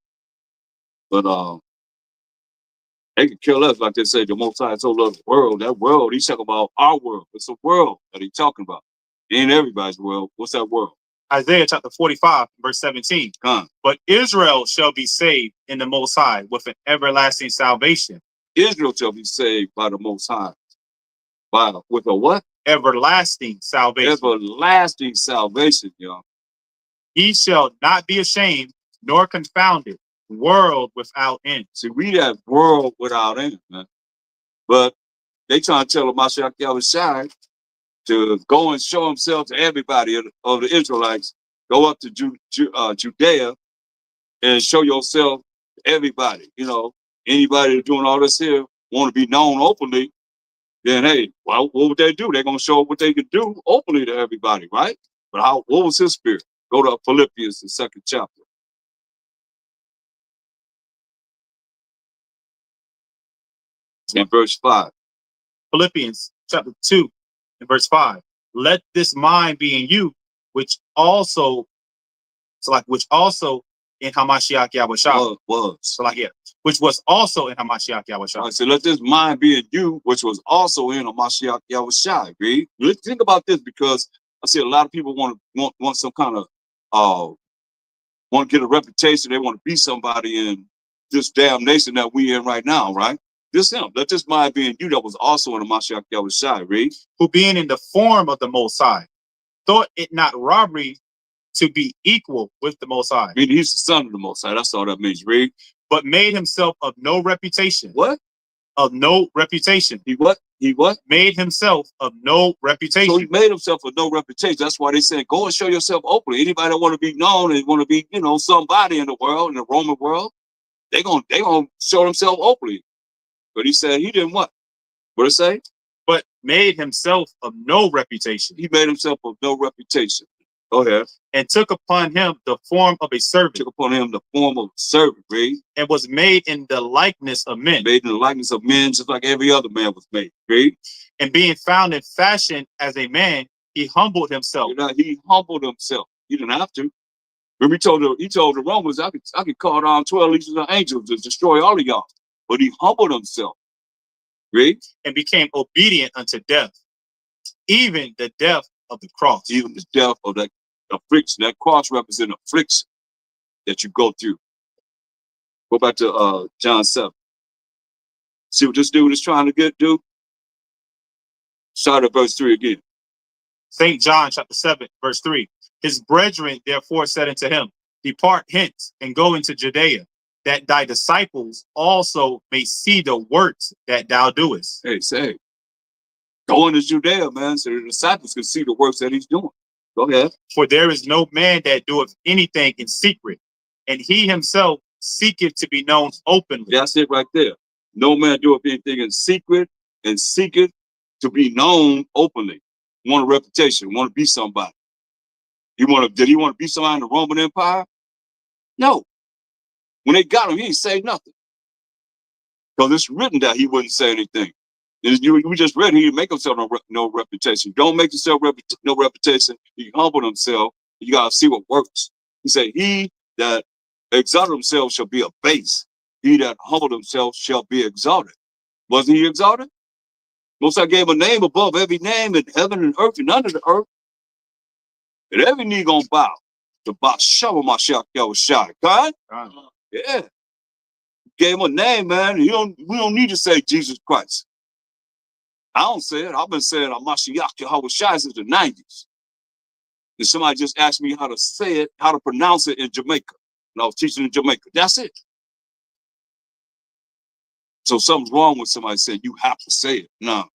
But they could kill us, like they say, the Most High so loved the world. That world, he's talking about our world. It's a world that he's talking about. It ain't everybody's world. What's that world? Isaiah chapter 45, verse 17. But Israel shall be saved in the Most High with an everlasting salvation. Israel shall be saved by the Most High. With a what? Everlasting salvation. Everlasting salvation, y'all. He shall not be ashamed nor confounded. World without end. See, we that world without end, man. But they trying to tell Mashiach Yahushua to go and show himself to everybody of the Israelites. Go up to Judea and show yourself to everybody. You know, anybody that's doing all this here want to be known openly, then hey, well, what would they do? They're gonna show what they could do openly to everybody, right? But what was his spirit? Go to Philippians, the 2nd chapter. In verse 5. Philippians chapter 2 and verse 5. Let this mind be in you, which also in Hamashiach Yahushua. Which was also in Hamashiach Yahushua. So let this mind be in you, which was also in Hamashiach Yahushua. Read. Let's think about this, because I see a lot of people want some kind of want to get a reputation. They want to be somebody in this damn nation that we in right now, right? This him. Let this mind be in you that was also in Hamashiach Yahushua. Read. Who being in the form of the Most High, thought it not robbery to be equal with the Most High. Meaning he's the son of the Most High. That's all that means. Read. But made himself of no reputation. What? Of no reputation. He what? He what? Made himself of no reputation. So he made himself of no reputation. That's why they said, go and show yourself openly. Anybody that want to be known and want to be, you know, somebody in the world, in the Roman world, they gonna show themselves openly. But he said he didn't what? What it say? But made himself of no reputation. He made himself of no reputation. Go ahead. And took upon him the form of a servant. Took upon him the form of a servant, read. And was made in the likeness of men. Made in the likeness of men, just like every other man was made, read. And being found in fashion as a man, he humbled himself. You know, he humbled himself. He didn't have to. Remember, he told the Romans, I could call down 12 legions of angels to destroy all of y'all. But he humbled himself. Read. And became obedient unto death, even the death of the cross. Even the death of that affliction. That cross represents affliction that you go through. Go back to John 7. See what this dude is trying to do? Start at verse 3 again. St. John chapter 7, verse 3. His brethren therefore said unto him, Depart hence and go into Judea, that thy disciples also may see the works that thou doest. Hey, say, go into Judea, man, so the disciples can see the works that he's doing. Go ahead. For there is no man that doeth anything in secret, and he himself seeketh to be known openly. That's it right there. No man doeth anything in secret, and seeketh to be known openly. Want a reputation, want to be somebody. Did he want to be somebody in the Roman Empire? No. When they got him, he didn't say nothing. Because it's written that he wouldn't say anything. We just read he didn't make himself no reputation. Don't make yourself no reputation. He humbled himself. You got to see what works. He said, he that exalted himself shall be abased. He that humbled himself shall be exalted. Wasn't he exalted? Most I gave a name above every name in heaven and earth and under the earth. And every knee gonna bow to Mashiach Yahushua. God? Yeah. Gave him a name, man. We don't need to say Jesus Christ. I don't say it. I've been saying Mashiach Yahweh Shai since the 90s. And somebody just asked me how to say it, how to pronounce it in Jamaica. And I was teaching in Jamaica. That's it. So something's wrong with somebody saying you have to say it. No.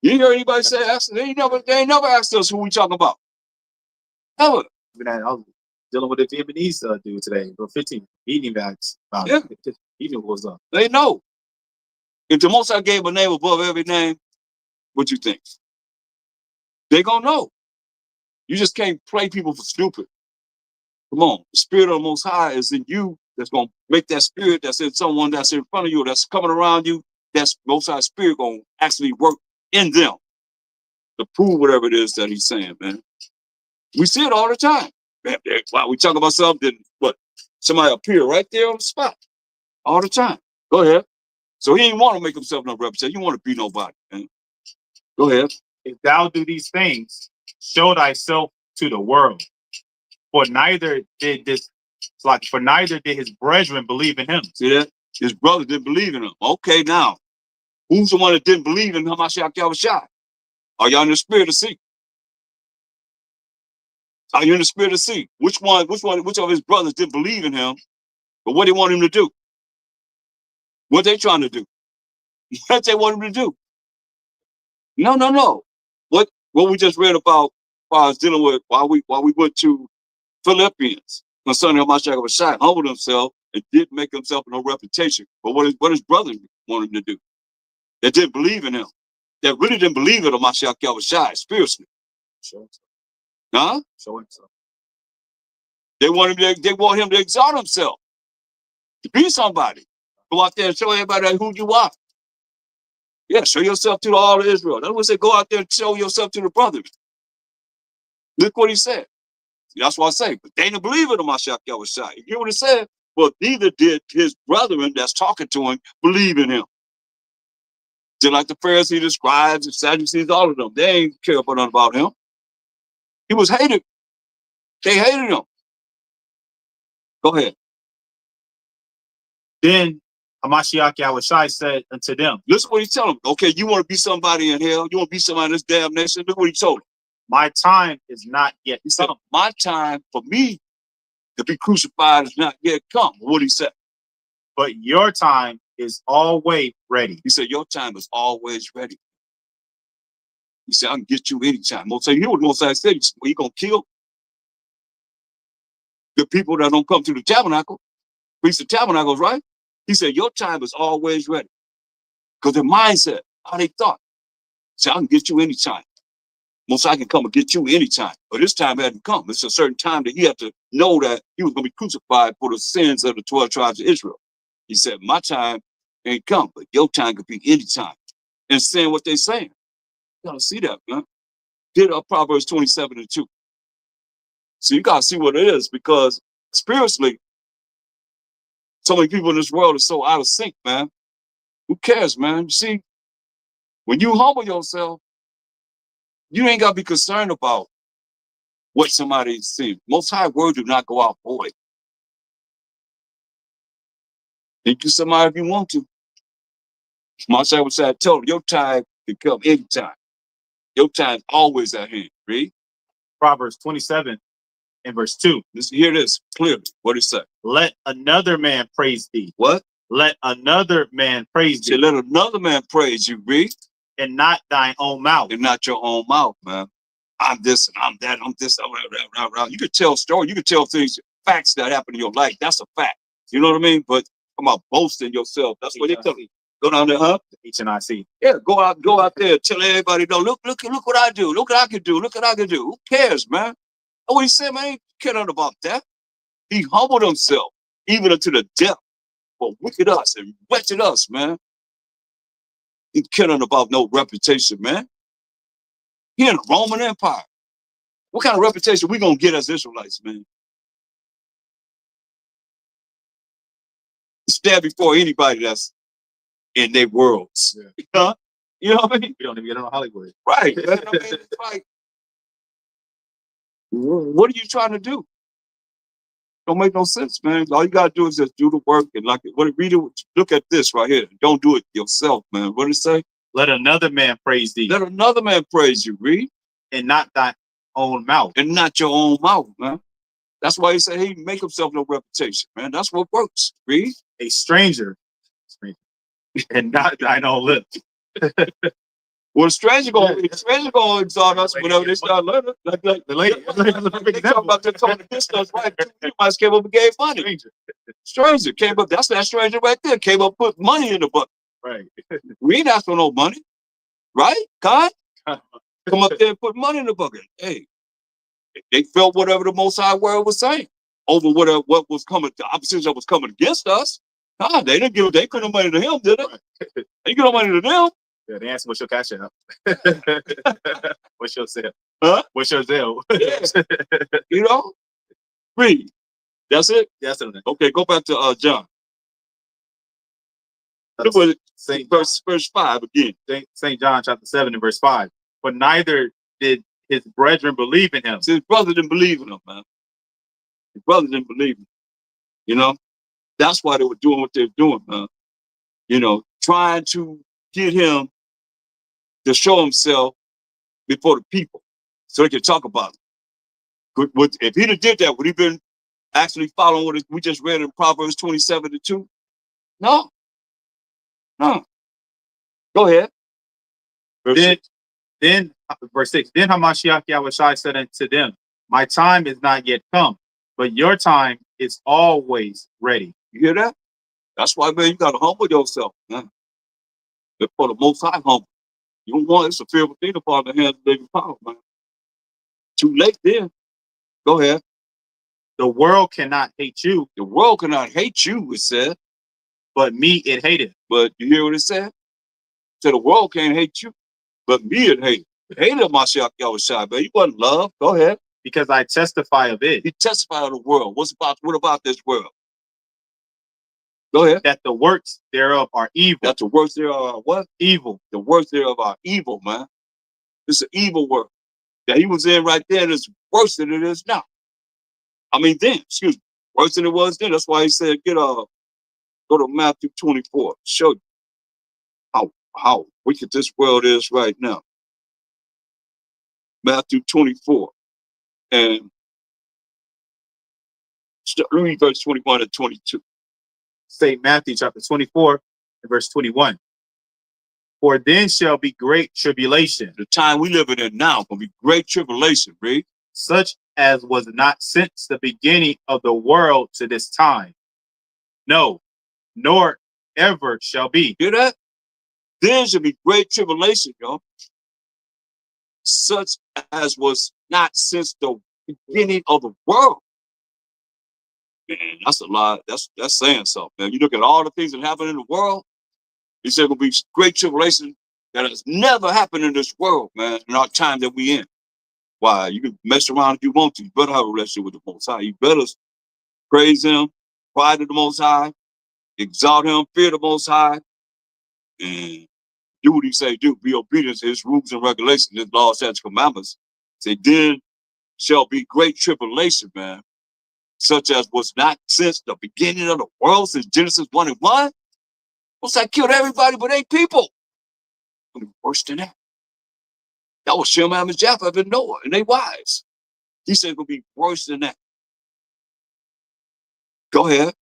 You ain't heard anybody say that? They ain't never asked us who we talking about. Ever. I was dealing with a Vietnamese dude today, about 15. He didn't even ask about it. He knew what was up. They know. If the Most High gave a name above every name, what you think? They gonna know. You just can't play people for stupid. Come on. The Spirit of the Most High is in you. That's gonna make that spirit that's in someone that's in front of you, that's coming around you, that's Most High Spirit gonna actually work in them to prove whatever it is that he's saying, man. We see it all the time. Wow, we talk about something, what? Somebody appear right there on the spot all the time. Go ahead. So he didn't want to make himself no reputation. You want to be nobody, man. Go ahead. If thou do these things, show thyself to the world. For neither did his brethren believe in him. See that? His brother didn't believe in him. Okay, now, who's the one that didn't believe in Hamashiach Yahushua? Are y'all in the spirit to see? Are you in the spirit to see? Which of his brothers didn't believe in him, but what they want him to do? What they trying to do? What they want him to do? No. What we just read about as far as dealing with while we went to Philippians concerning Hamashiach Yahushua, humbled himself and didn't make himself no reputation. But what his brothers wanted him to do? That didn't believe in him. That really didn't believe in Hamashiach Yahushua spiritually. Huh? Show himself. They want him to exalt himself, to be somebody. Go out there and show everybody who you are. Yeah, show yourself to all of Israel. That's what they say. Go out there and show yourself to the brothers. Look what he said. That's what I say. But they didn't believe in Hamashiach Yahushua. You hear what he said? But neither did his brethren that's talking to him believe in him. Just like the Pharisees, the scribes, the Sadducees, all of them. They ain't care about him. He was hated. They hated him. Go ahead. Then Hamashiach Yahushua said unto them, listen what he told them. Okay, you want to be somebody in hell? You want to be somebody in this damn nation? Look what he told them. My time is not yet He said, my time for me to be crucified is not yet come. What he said? But your time is always ready. He said, your time is always ready. He said, I can get you anytime. Most say, you know what Most High said? He said, well, you going to kill the people that don't come to the tabernacle. Feast of Tabernacles, right? He said, your time is always ready. Because their mindset, how they thought. He said, I can get you anytime. Most I can come and get you anytime. But this time hadn't come. It's a certain time that he had to know that he was going to be crucified for the sins of the 12 tribes of Israel. He said, my time ain't come, but your time could be anytime. And saying what they're saying. You got to see that, man. Get up Proverbs 27:2. So you got to see what it is, because spiritually, so many people in this world are so out of sync, man. Who cares, man? You see, when you humble yourself, you ain't got to be concerned about what somebody's seeing. Most High word do not go out void. Think to somebody if you want to. Most High would say, I told you, your time can come anytime. Your time's always at hand. Read. Proverbs 27 and verse 2. Listen, hear this clearly. What it say? Let another man praise thee. What? Let another man praise thee. Say, let another man praise you, read. And not thine own mouth. And not your own mouth, man. I'm this and I'm that, I'm this. You could tell stories, you could tell things, facts that happen in your life. That's a fact. You know what I mean? But come out boasting yourself. That's what they tell you. Go down there, huh? HNIC. Yeah, go out there, tell everybody, no, look what I do. Look what I can do. Look what I can do. Who cares, man? That's what he said, man. He ain't caring about that. He humbled himself, even unto the death, for wicked us and wretched us, man. He caring about no reputation, man. He in the Roman Empire. What kind of reputation we gonna get as Israelites, man? Stand before anybody that's in their worlds. Yeah. Huh? You know what I mean? We don't even get on Hollywood. Right. Man. I mean, it's like, what are you trying to do? Don't make no sense, man. All you gotta do is just do the work and read it. Look at this right here. Don't do it yourself, man. What did it say? Let another man praise thee, Let another man praise you, read, and not thy own mouth. and not your own mouth, man. That's why he said he make himself no reputation, man. That's what works, read. A stranger, and not thine own lips. Well, the stranger gonna exalt us whenever they start learning. Like The lady, they talk about them coming against us, right? You might came up and gave money. Stranger came up. That's that stranger right there. Came up, put money in the bucket. Right. We ain't asked for no money, right? God, come up there and put money in the bucket. Hey, they felt whatever the Most High Word was saying over what was coming, the opposition that was coming against us. God, they couldn't have money to him, did they? Right. They didn't give no money to them. Yeah, they asked what's your cash app? What's your sale? Huh? What's your Zelle? Yeah. You know? Read. That's it? That's it. Okay, go back to John. Look what it, verse 5 again. St. John chapter 7 and verse 5. But neither did his brethren believe in him. See, his brother didn't believe in him, man. His brother didn't believe in him. You know? That's why they were doing what they're doing, man. You know, trying to get him to show himself before the people so they could talk about him. If he'd have did that, would he been actually following what we just read in Proverbs 27:2? No. No. Go ahead. Then verse 6. Then Hamashiach Yahushua said unto them, my time is not yet come, but your time is always ready. You hear that? That's why, man, you got to humble yourself, man. For the Most High humble. You don't want it's a fearful thing upon the hands of living power, man. Too late then. Go ahead. The world cannot hate you. The world cannot hate you, it said. But me it hated. But you hear what it said? It said the world can't hate you, but me it hated. It hated Mashiach Yahushua, man. You wasn't love. Go ahead. Because I testify of it. You testify of the world. What about this world? Go ahead. That the works thereof are evil. That the works thereof are what? Evil. The works thereof are evil, man. It's an evil work. That he was in right there is worse than it is now. I mean then, excuse me. Worse than it was then. That's why he said, go to Matthew 24. Show you how wicked this world is right now. Matthew 24. And read verse 21 and 22. St. Matthew chapter 24 and verse 21. For then shall be great tribulation. The time we living in now gonna be great tribulation, read. Such as was not since the beginning of the world to this time. No, nor ever shall be. Hear that? There shall be great tribulation, y'all. Such as was not since the beginning of the world. Man, that's a lot. That's saying something, man. You look at all the things that happen in the world. He said will be great tribulation that has never happened in this world, man, in our time that we in. Why? You can mess around if you want to. You better have a relationship with the Most High. You better praise him, cry to the Most High, exalt him, fear the Most High, and do what he say do. Be obedient to his rules and regulations, his laws, statutes, commandments. Say, then shall be great tribulation, man, such as was not since the beginning of the world, since Genesis 1 and 1. Most High killed everybody but 8 people. It'll be worse than that. That was Shem, Ham, and Japheth, and Noah, and their wives. He said it will be worse than that. Go ahead.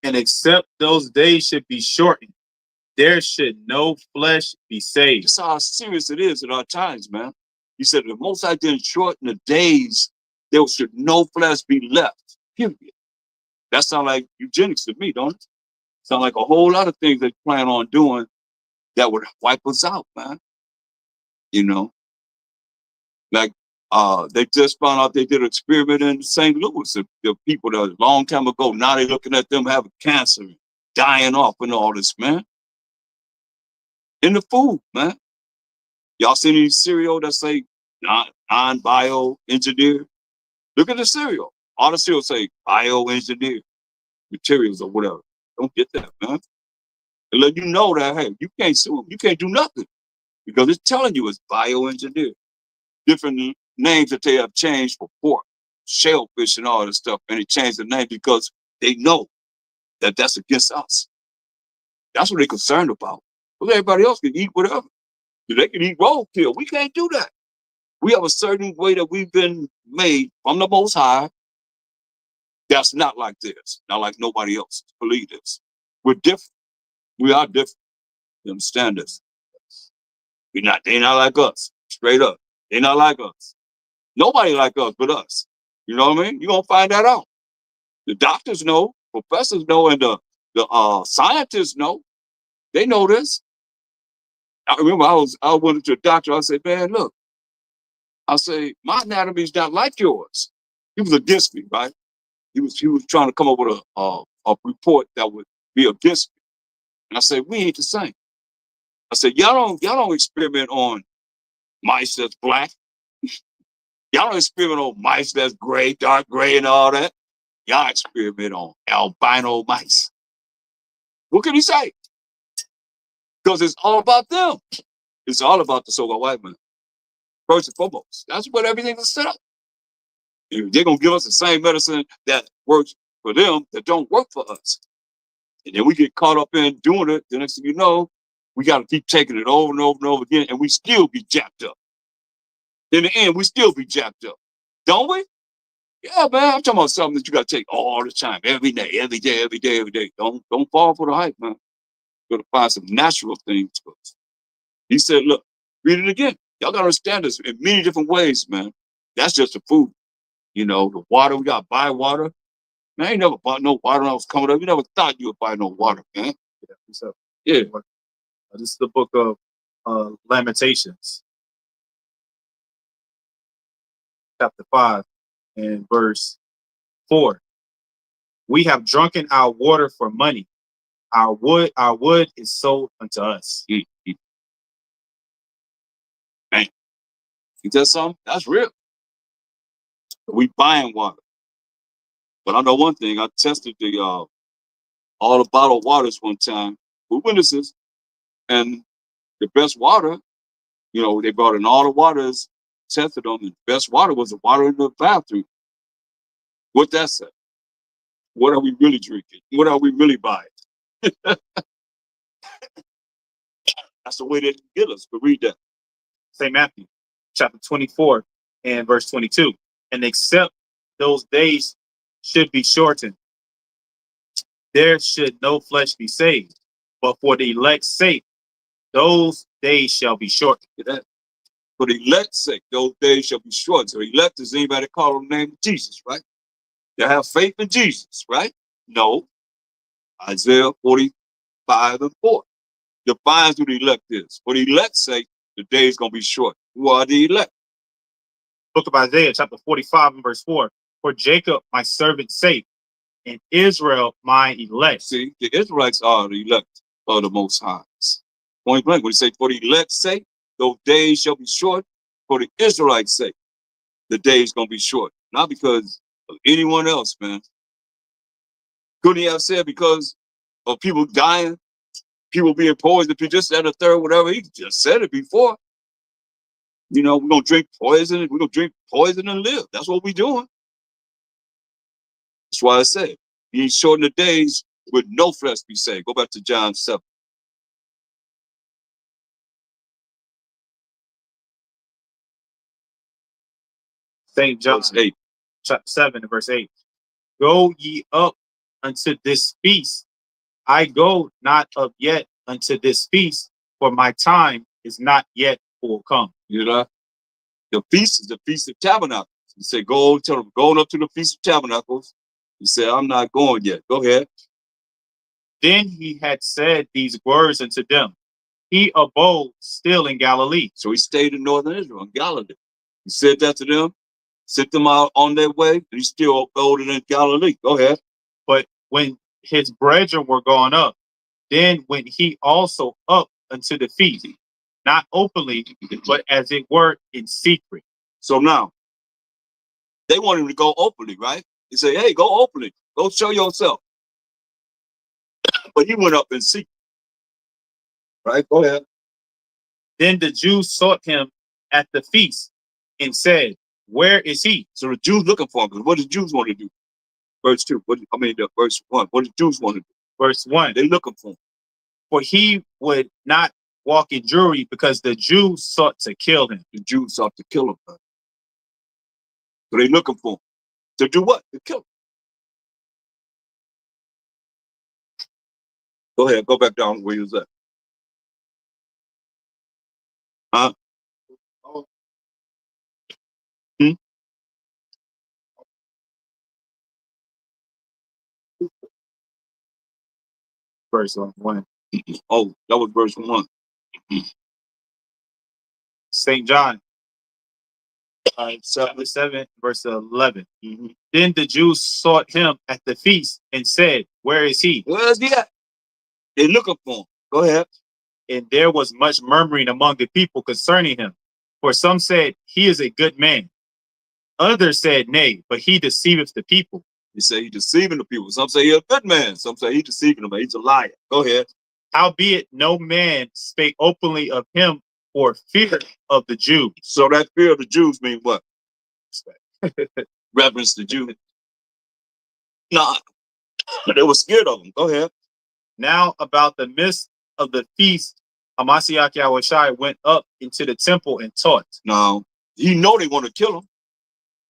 And except those days should be shortened, there should no flesh be saved. That's how serious it is in our times, man. He said the Most High didn't shorten the days, there should no flesh be left. Period. That sounds like eugenics to me, don't it? Sound like a whole lot of things they plan on doing that would wipe us out, man. You know, like they just found out they did an experiment in St. Louis. The people that a long time ago, now they're looking at them having cancer, dying off and all this, man. In the food, man. Y'all seen any cereal that say non-bio engineered? Look at the cereal. All the cereal say bioengineered materials or whatever. Don't get that, man. And let you know that, hey, you can't do nothing because it's telling you it's bioengineered. Different names that they have changed for pork, shellfish, and all this stuff, and they changed the name because they know that that's against us. That's what they're concerned about. But everybody else can eat whatever. They can eat roadkill. We can't do that. We have a certain way that we've been made from the Most High. That's not like this. Not like nobody else. Believe this. We're different. We are different. You understand this? They're not like us. Straight up. They're not like us. Nobody like us but us. You know what I mean? You're going to find that out. The doctors know, professors know, and the scientists know. They know this. I remember I went to a doctor. I said, man, look. I say, my anatomy is not like yours. He was against me, right? He was trying to come up with a report that would be against me. And I said, we ain't the same. I said, y'all don't experiment on mice that's black. Y'all don't experiment on mice that's gray, dark gray, and all that. Y'all experiment on albino mice. What can he say? Because it's all about them. It's all about the so-called white man. First and foremost. That's what everything is set up. They're going to give us the same medicine that works for them that don't work for us. And then we get caught up in doing it. The next thing you know, we got to keep taking it over and over and over again, and we still be jacked up. In the end, we still be jacked up. Don't we? Yeah, man. I'm talking about something that you got to take all the time, every day, every day, every day, every day. Don't fall for the hype, man. You got to find some natural things first. He said, look, read it again. Y'all got to understand this in many different ways, man. That's just the food. You know, the water, we got to buy water. Man, I ain't never bought no water when I was coming up. You never thought you would buy no water, man. Yeah, what's up? Yeah. This is the book of Lamentations, chapter 5 and verse 4. We have drunken our water for money. Our wood is sold unto us. Mm-hmm. Man, you tell something? That's real. We buying water. But I know one thing. I tested all the bottled waters one time with witnesses, and the best water, you know, they brought in all the waters, tested them, and the best water was the water in the bathroom. What that said? What are we really drinking? What are we really buying? That's the way they get us. But read that. St. Matthew, chapter 24 and verse 22. And except those days should be shortened, there should no flesh be saved. But for the elect's sake, those days shall be shortened. That. For the elect's sake, those days shall be shortened. So elect is anybody call on the name of Jesus, right? They have faith in Jesus, right? No. Isaiah 45 and 4 defines who the elect is. For the elect's sake, the day is going to be short. Who are the elect? Book of Isaiah, chapter 45 and verse 4. For Jacob, my servant's sake, and Israel, my elect. See, the Israelites are the elect of the Most High. Point blank, when he say, for the elect's sake, those days shall be short. For the Israelites' sake, the day is going to be short. Not because of anyone else, man. Couldn't he have said because of people dying, people being poisoned, people just said a third, whatever? He just said it before. You know, we're going to drink poison. We're going to drink poison and live. That's what we're doing. That's why I said, he shortened the days with no flesh be saved. Go back to John 7. St. John, Verse 8. chapter 7 and verse 8. Go ye up unto this feast. I go not up yet unto this feast, for my time is not yet full come. You know, the feast is the Feast of Tabernacles. He said, go tell them, going up to the Feast of Tabernacles. He said, I'm not going yet. Go ahead. Then he had said these words unto them. He abode still in Galilee. So he stayed in northern Israel, in Galilee. He said that to them, sent them out on their way, and he still abode in Galilee. Go ahead. But when his brethren were gone up, then went he also up unto the feast, not openly, but as it were in secret. So now, they want him to go openly, right? He said, hey, go openly. Go show yourself. But he went up in secret. Right? Go ahead. Then the Jews sought him at the feast and said, where is he? So the Jews looking for him. Because what did the Jews want to do? Verse 2. Verse 1. What did the Jews want to do? Verse 1. They looking for him. For he would not walk in Jewry because the Jews sought to kill him. The Jews sought to kill him. Man. So they looking for him. To do what? To kill him. Go ahead. Go back down where you was at. Huh? Hmm? Verse 1. Oh, that was verse 1. St. John, chapter 7, verse 11. Mm-hmm. Then the Jews sought him at the feast and said, Where is he? Where is he at? They looking for him. Go ahead. And there was much murmuring among the people concerning him. For some said, He is a good man. Others said, Nay, but he deceiveth the people. They say he's deceiving the people. Some say he's a good man. Some say he's deceiving them. He's a liar. Go ahead. Howbeit, no man spake openly of him for fear of the Jews. So that fear of the Jews means what? Reverence the Jews. Nah, they were scared of him. Go ahead. Now about the midst of the feast, Hamashiach Yahushai went up into the temple and taught. Now, he know they want to kill him.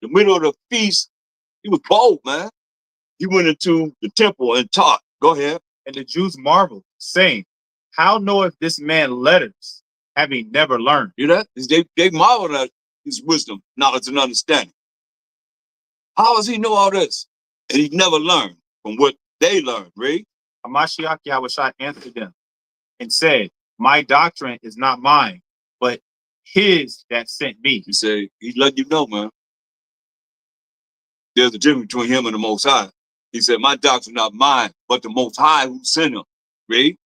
The middle of the feast, he was bold, man. He went into the temple and taught. Go ahead. And the Jews marveled, saying, How knoweth this man letters, having never learned? You know that? They marveled at his wisdom, knowledge, and understanding. How does he know all this? And he never learned from what they learned, right? Hamashiach Yahushai answered them and said, My doctrine is not mine, but his that sent me. He said, he's letting you know, man. There's a difference between him and the Most High. He said, my doctrine not mine, but the Most High who sent him. Read.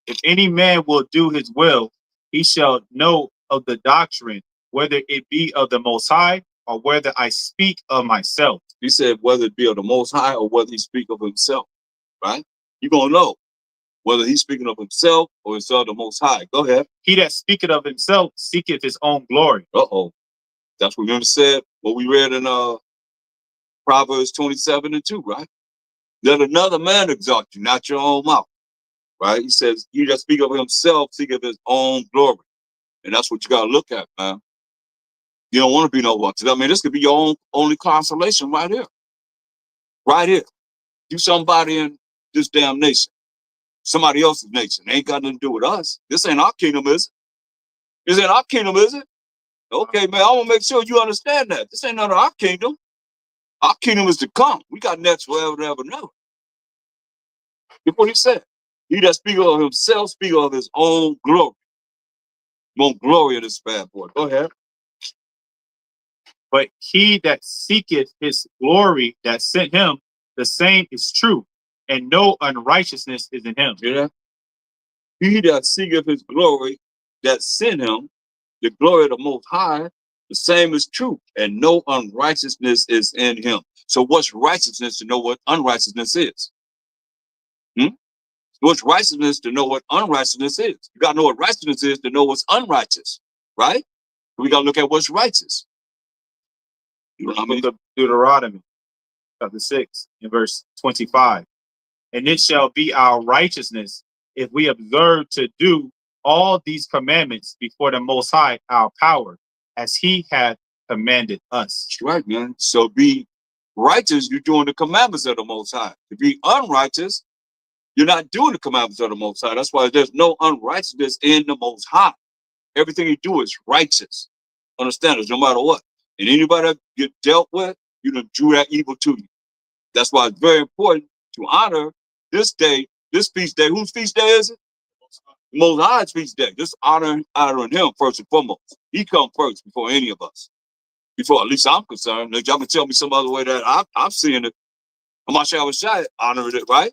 If any man will do his will, he shall know of the doctrine, whether it be of the Most High or whether I speak of myself. He said, whether it be of the Most High or whether he speak of himself, right? You're going to know whether he's speaking of himself or it's of the Most High. Go ahead. He that speaketh of himself seeketh his own glory. Uh-oh. That's what we said, what we read in Proverbs 27:2, right? Let another man exalt you, not your own mouth, right? He says, he that speak of himself, seek of his own glory. And that's what you got to look at, man. You don't want to be no one. I mean, this could be your own only consolation right here. Right here. You somebody in this damn nation, somebody else's nation. It ain't got nothing to do with us. This ain't our kingdom, is it? This ain't our kingdom, is it? Okay, man, I want to make sure you understand that. This ain't none of our kingdom. Our kingdom is to come. We got next forever and ever and ever. Look what he said. He that speak of himself, speak of his own glory. Won't glory in this bad boy. Go ahead. But he that seeketh his glory that sent him, the same is true, and no unrighteousness is in him. Yeah. He that seeketh his glory that sent him, the glory of the Most High, the same is true, and no unrighteousness is in him. So what's righteousness to know what unrighteousness is? What's righteousness to know what unrighteousness is? You got to know what righteousness is to know what's unrighteous, right? We got to look at what's righteous. You know what I mean? Book of Deuteronomy, chapter 6, in verse 25. And it shall be our righteousness if we observe to do all these commandments before the Most High, our power, as he hath commanded us. That's right, man. So be righteous, you're doing the commandments of the Most High. To be unrighteous, you're not doing the commandments of the Most High. That's why there's no unrighteousness in the Most High. Everything you do is righteous. Understand this, no matter what. And anybody that get dealt with, you done drew that evil to you. That's why it's very important to honor this day, this feast day. Whose feast day is it? Most High's feast day. Just honoring him first and foremost. He come first before any of us. Before at least I'm concerned. If y'all can tell me some other way that I'm seeing it. Hamashiach honoring it, right?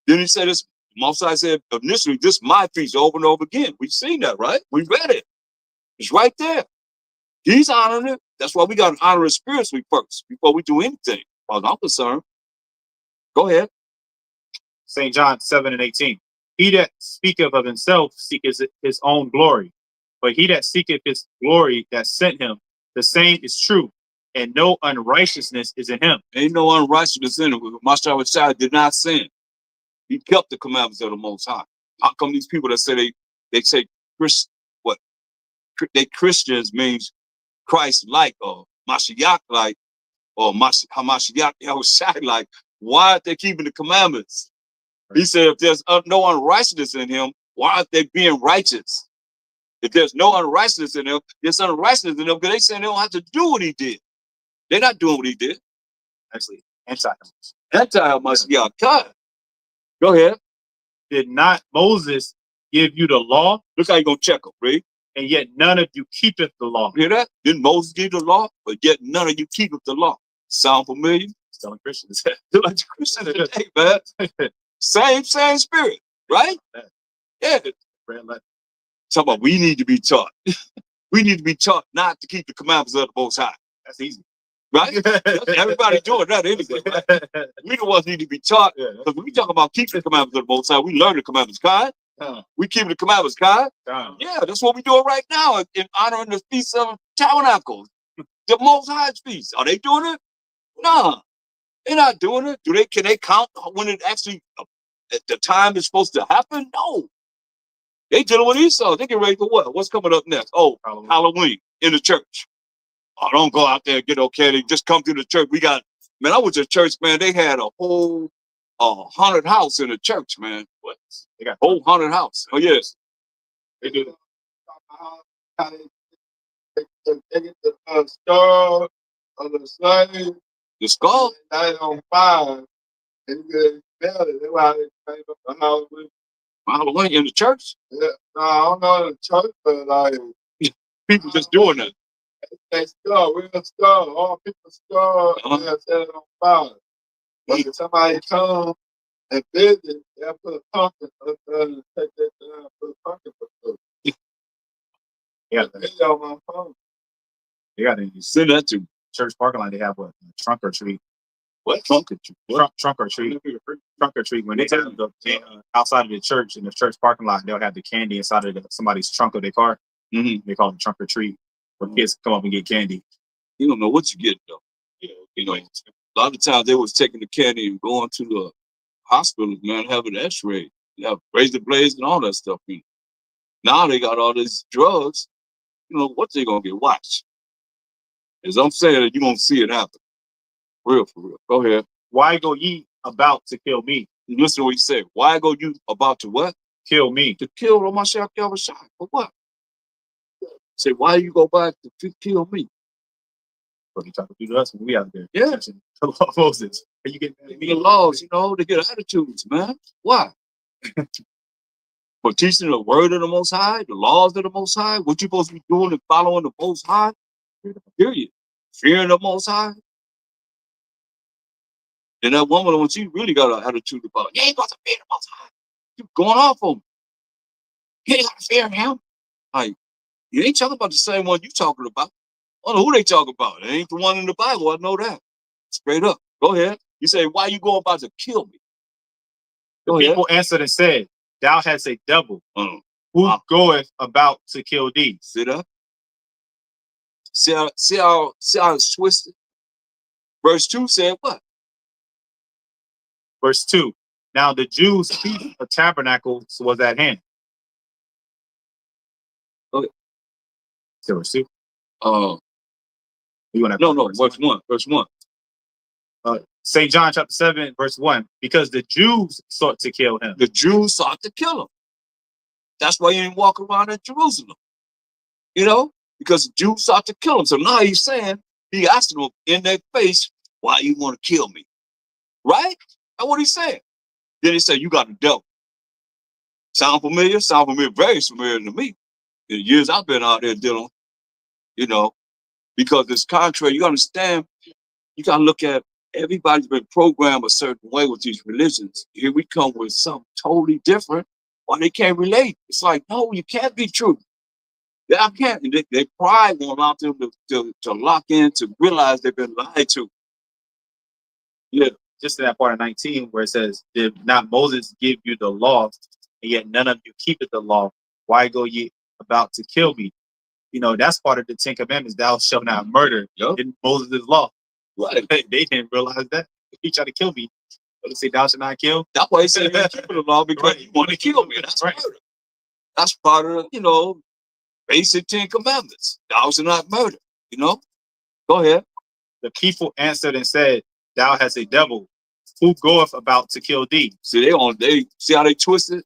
Then he said this, Most High said initially, this is my feast over and over again. We've seen that, right? We read it. It's right there. He's honoring it. That's why we got to honor it spiritually first before we do anything. As far as I'm concerned. Go ahead. St. John 7:18. He that speaketh of himself seeketh his own glory, but he that seeketh his glory that sent him, the same is true, and no unrighteousness is in him. Ain't no unrighteousness in him. Master Shai did not sin. He kept the commandments of the Most High. How come these people that say they say what they Christians means Christ like or Mashiach like or Hamashiach Yahushai like? Why aren't they keeping the commandments? He said, if there's no unrighteousness in him, why aren't they being righteous? If there's no unrighteousness in them, there's unrighteousness in them because they say they don't have to do what he did. They're not doing what he did. Actually, anti-Hamashiach. Anti-Hamashiach. God. Go ahead. Did not Moses give you the law? Look how you going to check them, right? And yet none of you keepeth the law. Hear that? Didn't Moses give the law? But yet none of you keepeth the law. Sound familiar? Telling Christians. They're like the Christians today, man. Same spirit, right? Yeah. Talk about we need to be taught. We need to be taught not to keep the commandments of the Most High. That's easy. Right? Everybody doing that anyway, right? We the ones need to be taught. Because when we talk about keeping the commandments of the Most High, we learn the commandments, God. We keep the commandments, God. Yeah, that's what we're doing right now in honoring the Feast of Tabernacles. The Most High's feast. Are they doing it? No. They're not doing it. Can they count when it actually the time is supposed to happen? No. They dealing with Esau. They get ready for what? What's coming up next? Oh, Halloween in the church. Oh, don't go out there and get okay. They just come to the church. Man, I went to church, man. They had a whole haunted house in the church, man. What? They got a whole haunted house. Oh, yes. They do. They get the skull of the slave. The skull? Light on fire. And you get it. That's why they came up the Halloween. Halloween in the church? Yeah. No, I don't know in the church, but like people just doing that. They skull, real skull. All people skull and set it on fire. But if somebody come and visit, they'll put a pumpkin up there and take that down and put a pumpkin up there. Yeah, they on my phone. They got to send that to church parking lot. They have what? Trunk or treat. What? Trunk or treat? Trunk or treat. Trunk or treat. When they have the outside of the church in the church parking lot, they'll have the candy inside of somebody's trunk of their car. Mm-hmm. They call it trunk or treat. Where kids come up and get candy. You don't know what you get though. You know, a lot of times they was taking the candy and going to the hospital, man, having an X-ray, have razor blades and all that stuff. Now they got all these drugs. You know what they gonna get? Watch. As I'm saying, that you gonna see it happen. Real for real. Go ahead. Why go ye about to kill me? Listen to what he said. Why go you about to what? Kill me. To kill Hamashiach Yahushai. For what? Say, why you go back to kill me? But he talking to us when we out there. Yeah. The law of Moses. You get the laws, you know, they get attitudes, man. Why? For teaching the word of the Most High, the laws of the Most High, what you supposed to be doing and following the Most High? Period. Fearing the Most High. And that woman, when she really got an attitude about, you ain't got to fear the Most High. You going off on me. You ain't got to fear him. Like, you ain't talking about the same one you talking about. I don't know who they talking about. It ain't the one in the Bible. I know that. Straight up. Go ahead. You say, why you going about to kill me? The people answered and said, thou hast a devil. Who goeth about to kill thee? See that? See how it's twisted? Verse 2 said what? Verse 2. Now the Jews' Feast of Tabernacles was at hand. Okay. Verse 2. No, verse 1. Verse 1. St. John chapter 7, verse 1. Because the Jews sought to kill him. The Jews sought to kill him. That's why he didn't walk around in Jerusalem. You know? Because the Jews sought to kill him. So now he's saying, he asked them in their face, why you want to kill me? Right? That's what he's saying. Then he said, you got a devil. Sound familiar? Sound familiar? Very familiar to me. In the years I've been out there dealing, you know, because it's contrary. You understand, you got to look at everybody's been programmed a certain way with these religions. Here we come with something totally different. Why they can't relate? It's like, no, you can't be true. I can't. They pride won't allow them to lock in, to realize they've been lied to. Yeah. Just in that part of 19 where it says, did not Moses give you the law, and yet none of you keepeth the law? Why go ye about to kill me? You know, that's part of the 10 Commandments. Thou shalt not murder in Moses' law. Right. They didn't realize that. He tried to kill me. Let's say thou shalt not kill. That's why he said you're keeping the law because you want to kill me. That's Right. murder. That's part of the, basic 10 commandments. Thou shalt not murder. Go ahead. The people answered and said, thou hast a devil. Who goeth about to kill thee? See, they see how they twist it?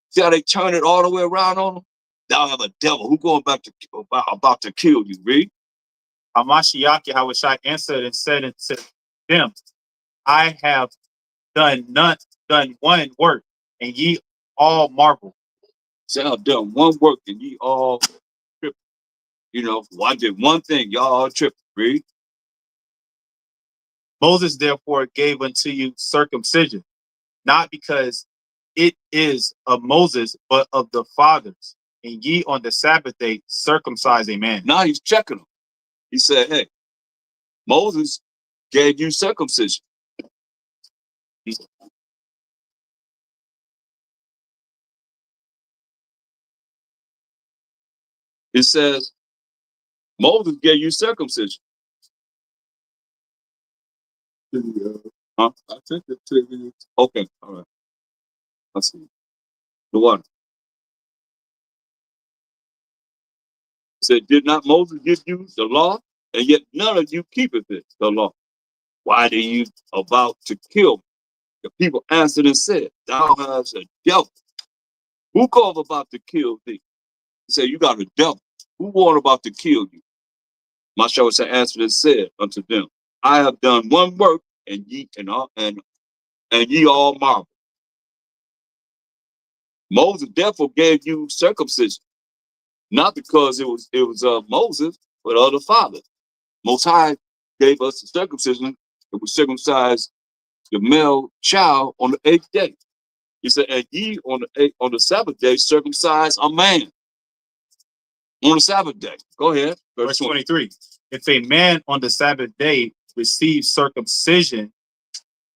See how they turn it all the way around on them? Thou have a devil. Who going about to kill you, read? Hamashiach Yahushua answered and said unto them, I have done one work, and ye all marvel. Say, I've done one work and ye all tripping. I did one thing, y'all all tripping, read? Moses therefore gave unto you circumcision, not because it is of Moses, but of the fathers. And ye on the Sabbath day circumcise a man. Now he's checking them. He said, hey, Moses gave you circumcision. It says, Moses gave you circumcision. Huh? I took it to you. Okay, all right. Let's see. The one. Said, did not Moses give you the law? And yet none of you keepeth it, the law. Why are you about to kill me? The people answered and said, thou hast a devil. Who called about to kill thee? He said, you got a devil. Who warned about to kill you? Mashawasha answered and said unto them, I have done one work, and ye all marvel. Moses therefore gave you circumcision, not because it was Moses, but of the Father. Most High gave us the circumcision that we circumcised the male child on the 8th day. He said, and ye on the Sabbath day circumcise a man. On the Sabbath day. Go ahead. Verse 23. If a man on the Sabbath day receives circumcision,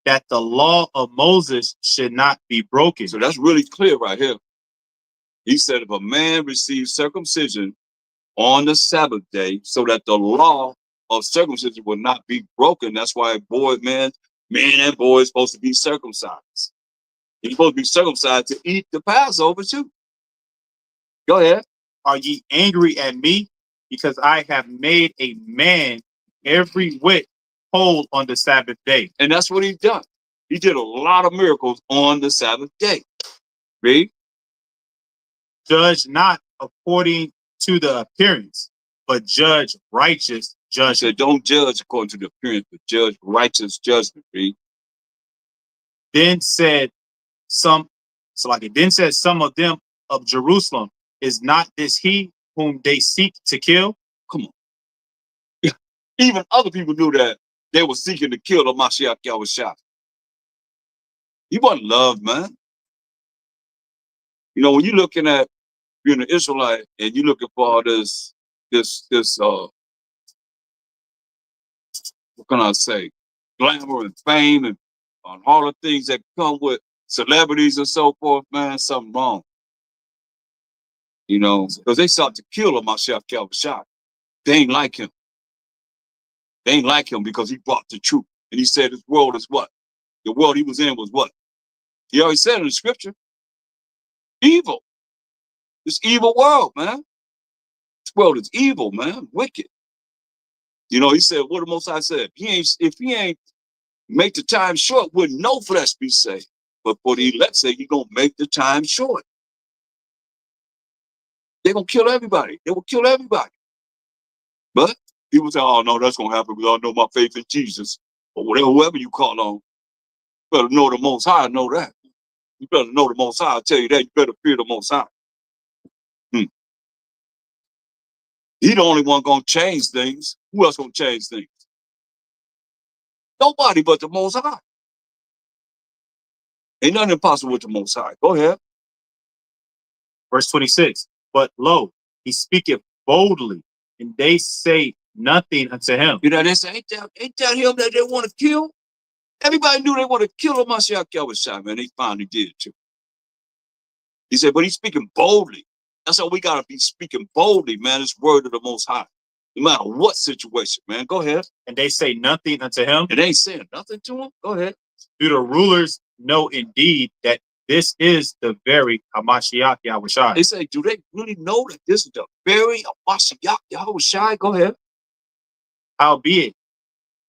that the law of Moses should not be broken. So that's really clear right here. He said, if a man receives circumcision on the Sabbath day, so that the law of circumcision will not be broken. That's why men and boys supposed to be circumcised. You're supposed to be circumcised to eat the Passover too. Go ahead. Are ye angry at me because I have made a man every whit whole on the Sabbath day? And that's what he done. He did a lot of miracles on the Sabbath day. Read. Judge not according to the appearance, but judge righteous judgment. He said, don't judge according to the appearance, but judge righteous judgment. Read. Then said some of them of Jerusalem, is not this he whom they seek to kill? Come on. Even other people knew that they were seeking to kill the Mashiach Yahushua. He wasn't loved, man. When you're looking at being an Israelite and you're looking for all this what can I say, glamour and fame and all the things that come with celebrities and so forth, man, something wrong. Because they sought to kill him, Mashiach Yahushua. They ain't like him. They ain't like him because he brought the truth. And he said this world is what? The world he was in was what? He already said in the scripture. Evil. This evil world, man. This world is evil, man. Wicked. He said, what the Most High said, if he ain't make the time short, would no flesh be saved. But for the elect say, he gonna make the time short. They're gonna kill everybody. They will kill everybody. But people say, oh no, that's gonna happen because I know my faith in Jesus. Or whoever you call on. You better know the Most High, know that. You better know the Most High. I'll tell you that. You better fear the Most High. He the only one gonna change things. Who else gonna change things? Nobody but the Most High. Ain't nothing impossible with the Most High. Go ahead. Verse 26. But lo, he speaketh boldly, and they say nothing unto him. They say, ain't that him that they want to kill? Everybody knew they want to kill him, Mashiach Yahushua, man. They finally did it too. He said, but he's speaking boldly. That's how we gotta be speaking boldly, man. It's word of the Most High. No matter what situation, man. Go ahead. And they say nothing unto him. And they ain't saying nothing to him. Go ahead. Do the rulers know indeed that this is the very Hamashiach Yahushua? They say, do they really know that this is the very Hamashiach Yahushua? Go ahead. Howbeit,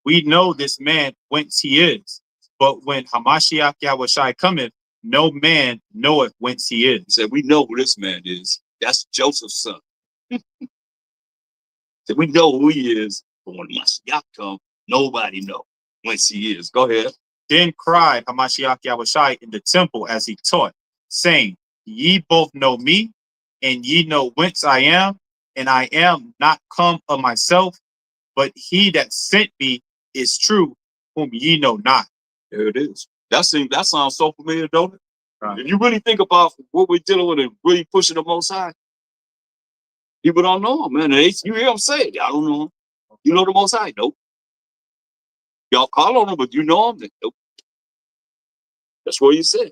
we know this man whence he is, but when Hamashiach Yahushua cometh, no man knoweth whence he is. He said, we know who this man is. That's Joseph's son. So we know who he is, but when Mashiach comes, nobody knows whence he is. Go ahead. Then cried Hamashiach Yahushua in the temple as he taught, saying, Ye both know me, and ye know whence I am, and I am not come of myself, but he that sent me is true, whom ye know not. There it is. That sounds so familiar, don't it? Right. If you really think about what we're dealing with and really pushing the Most High, people don't know him, man. You hear them say it. I don't know him. You know the Most High? Nope. Y'all call on him, but you know him? Nope. That's what he said.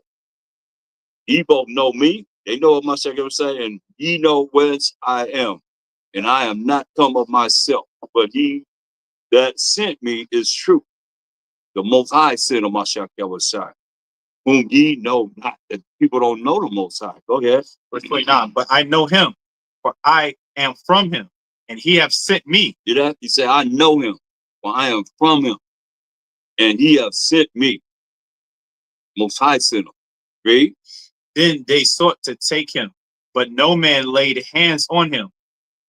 Ye both know me. They know what my second was saying, and ye know whence I am. And I am not come of myself, but he that sent me is true. The Most High sent of Mashiach Yahushua, whom ye know not. That people don't know the Most High. Go ahead. Verse 29, but I know him, for I am from him, and he have sent me. Did that? He said, I know him, for I am from him, and he have sent me. Most High sent him. Read. Then they sought to take him, but no man laid hands on him,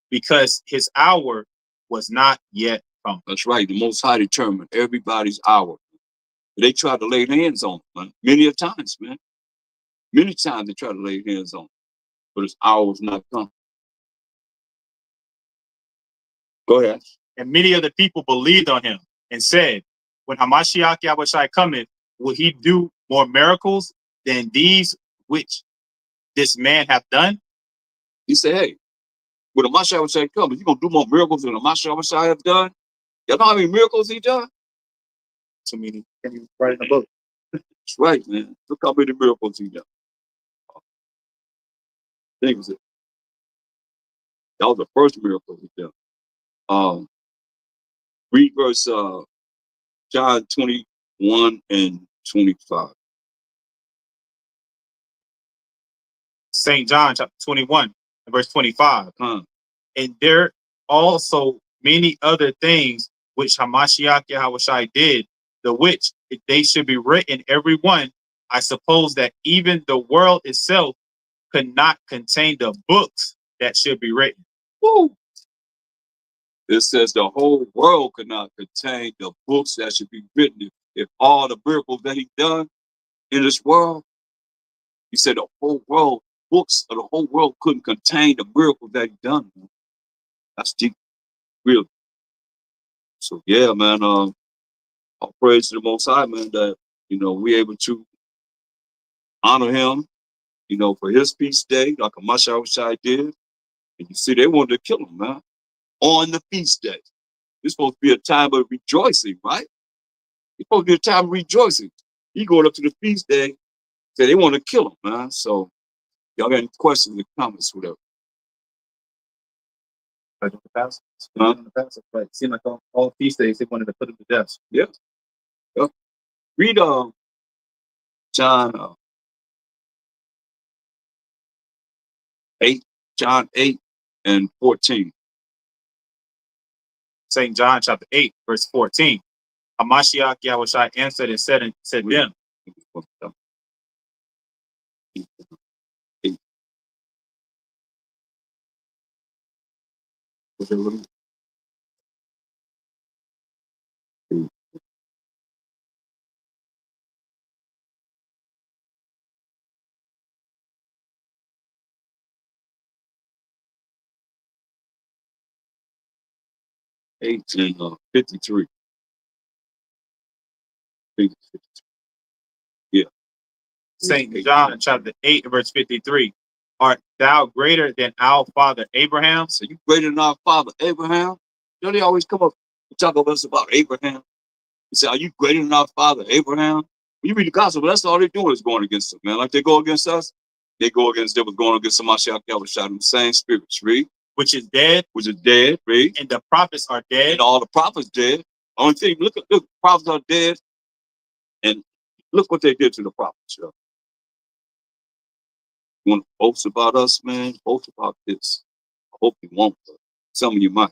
because his hour was not yet come. That's right. The Most High determined everybody's hour. They tried to lay hands on him, man. Many a times, man. Many times they tried to lay hands on him, but his hour was not come. Go ahead. And many of the people believed on him and said, when Hamashiach Yahushua cometh, will he do more miracles than these which this man hath done? He said, hey, when the Mashiach say come, you gonna do more miracles than the Mashiach have done? Y'all know how many miracles he done? So meaning, can you write in a book? That's right, man. Look how many miracles he done. Think of it. That was the first miracle he done. Read verse John 21 and 25. St. John chapter 21 and verse 25. And there also many other things which Hamashiach Yahushua did, the which, if they should be written every one, I suppose that even the world itself could not contain the books that should be written. Woo! It says the whole world could not contain the books that should be written. If all the miracles that he done in this world, he said the whole world, books of the whole world couldn't contain the miracles that he done. Man. That's deep, real. So yeah, man. All praise to the Most High, man. That we able to honor him, for his feast day, like a Mashiach did. And you see, they wanted to kill him, man, on the feast day. It's supposed to be a time of rejoicing, right? It's supposed to be a time of rejoicing. He going up to the feast day, say they want to kill him, man. So y'all got any questions in the comments, whatever. Like the past, right? It seemed like all feast days they wanted to put him to death. Yeah. Yeah. Read John 8, John 8 and 14. St. John chapter 8, verse 14. Hamashiach Yahushua answered and said them. 8 and 53. Yeah. St. John chapter 8, verse 53. Art thou greater than our father Abraham? So you greater than our father Abraham? They always come up and talk to us about Abraham. They say, are you greater than our father Abraham? When you read the gospel, that's all they're doing is going against them, man. Like they go against us, they was going against the Mashiach Yahushua, the same spirits, read. Which is dead, read. And the prophets are dead. And all the prophets dead. Only thing, look, prophets are dead. And Look what they did to the prophets, yo. You want to boast about us, man? Boast about this. I hope you won't, but some of you might.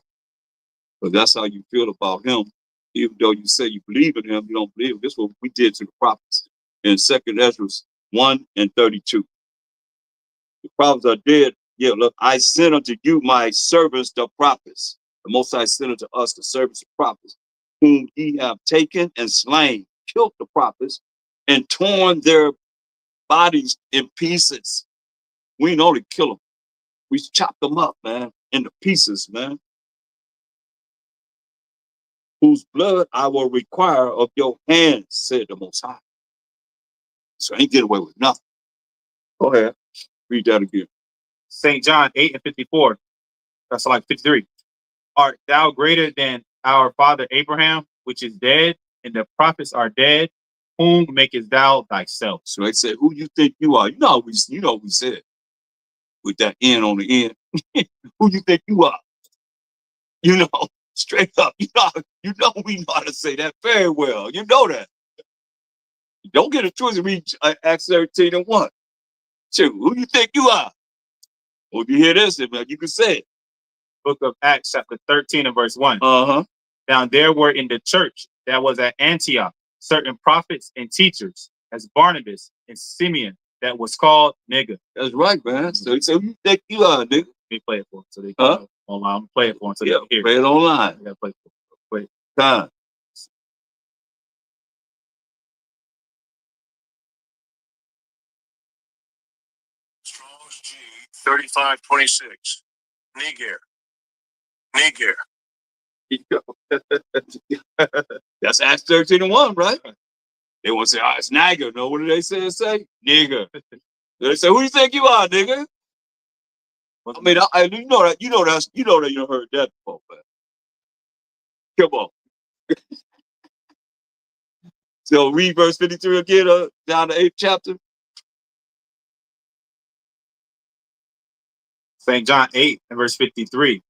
But that's how you feel about him. Even though you say you believe in him, you don't believe him. This is what we did to the prophets. In 2nd Ezra 1:32. The prophets are dead. Yeah, look, I sent unto you my servants, the prophets. The Most High sent unto us the servants, the prophets, whom ye have taken and slain, killed the prophets, and torn their bodies in pieces. We ain't only kill them. We chopped them up, man, into pieces, man. Whose blood I will require of your hands, said the Most High. So I ain't get away with nothing. Go ahead. Read that again. St. John 8:54. That's like 53. Art thou greater than our father Abraham, which is dead, and the prophets are dead? Whom makest thou thyself? So they said, who you think you are? You know what we said with that N on the end. Who you think you are? You know, straight up. You know we know how to say that very well. You know that. Don't get a choice to read Acts 13:1. So who you think you are? Well, if you hear this, man, you can say it. Book of Acts, chapter 13 and verse 1. Uh-huh. Now there were in the church that was at Antioch certain prophets and teachers, as Barnabas and Simeon, that was called nigger. That's right, man. So who you think you are, nigga? Let me play it for them so they can online. I'm play it for them so they can hear play it online. I gotta play it for them. Time. Strong's G 3526. Niger. That's Acts 13:1, right? They want to say, it's nigger. No, what do they say? Nigger. They say, who you think you are, nigga? I mean, you know that you heard that before, man. Come on. So read verse 53 again, down to 8th chapter. St. John 8 and verse 53.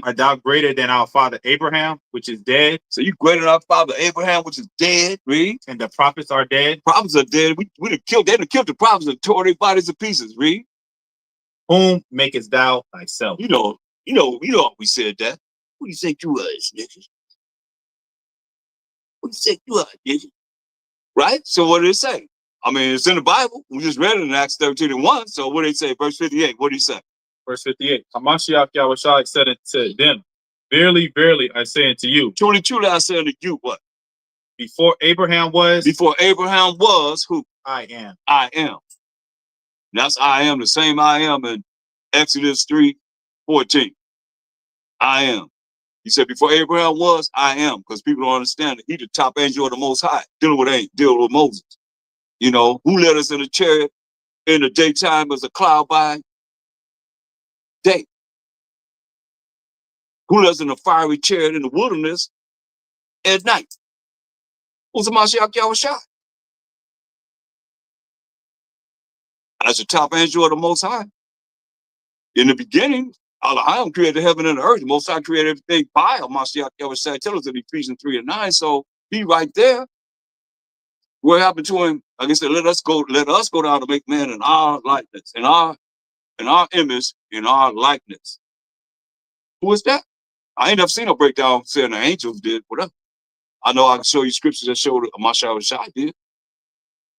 Art thou greater than our father Abraham, which is dead? So you greater than our father Abraham, which is dead. Read. And the prophets are dead. Prophets are dead. They done killed the prophets and tore their bodies to pieces. Read. Whom makest thou thyself? You know we said that. Who do you think you are, nigga? Who do you think you are, nigga? Right? So what did it say? I mean, it's in the Bible. We just read it in Acts 13:1. So what did it say? Verse 58. What did he say? Verse 58. Hamashiach Yahushua said unto them, verily, verily, I say unto you. Truly, truly, I say unto you, what? Before Abraham was. Before Abraham was who? I am. I am. That's I am, the same I am in Exodus 3:14. I am. He said, before Abraham was, I am, because people don't understand that he's the top angel of the Most High, dealing with Moses. You know, who led us in the chariot in the daytime as a cloud by day? Who led us in a fiery chariot in the wilderness at night? Who's the Mashiach Yahushua? That's the top angel of the Most High. In the beginning, Elohim created heaven and the earth. The Most High created everything by Mashiach Yahushua. Tell us in Ephesians 3:9. So he right there. What happened to him? Like I said, let us go down to make man in our likeness, in our image, in our likeness. Who is that? I ain't never seen no breakdown saying the angels did, whatever. I know I can show you scriptures that show that Mashiach did.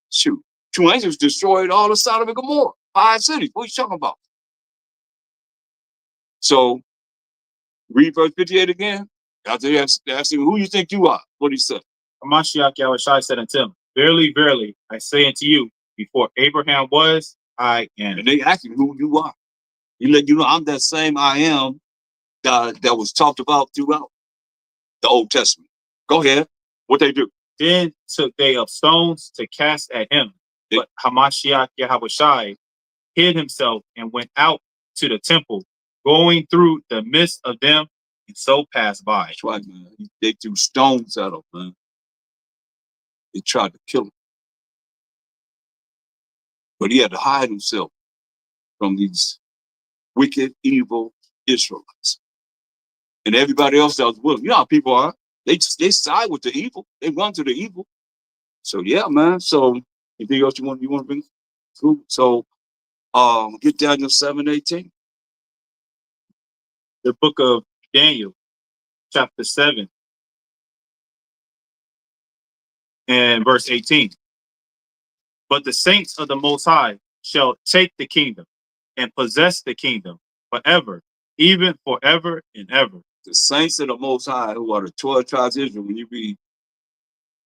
Shoot. 2 angels destroyed all the Sodom and Gomorrah. 5 cities. What are you talking about? So read verse 58 again. After they asked him, who you think you are? What did he say? Hamashiach Yahushua said unto him, verily, verily, I say unto you, before Abraham was, I am. And they asked him who you are. He let you know I'm that same I am that was talked about throughout the Old Testament. Go ahead. What they do? Then took they up stones to cast at him. But Hamashiach Yahushua hid himself and went out to the temple, going through the midst of them, and so passed by. That's right, man. They threw stones at him, man. They tried to kill him. But he had to hide himself from these wicked, evil Israelites. And everybody else that was with him. You know how people are. They side with the evil. They run to the evil. So yeah, man. So anything else you want to bring? Cool. So get Daniel 7:18. The book of Daniel, chapter 7, and verse 18. But the saints of the Most High shall take the kingdom and possess the kingdom forever, even forever and ever. The saints of the Most High, who are the 12 tribes of Israel, when you read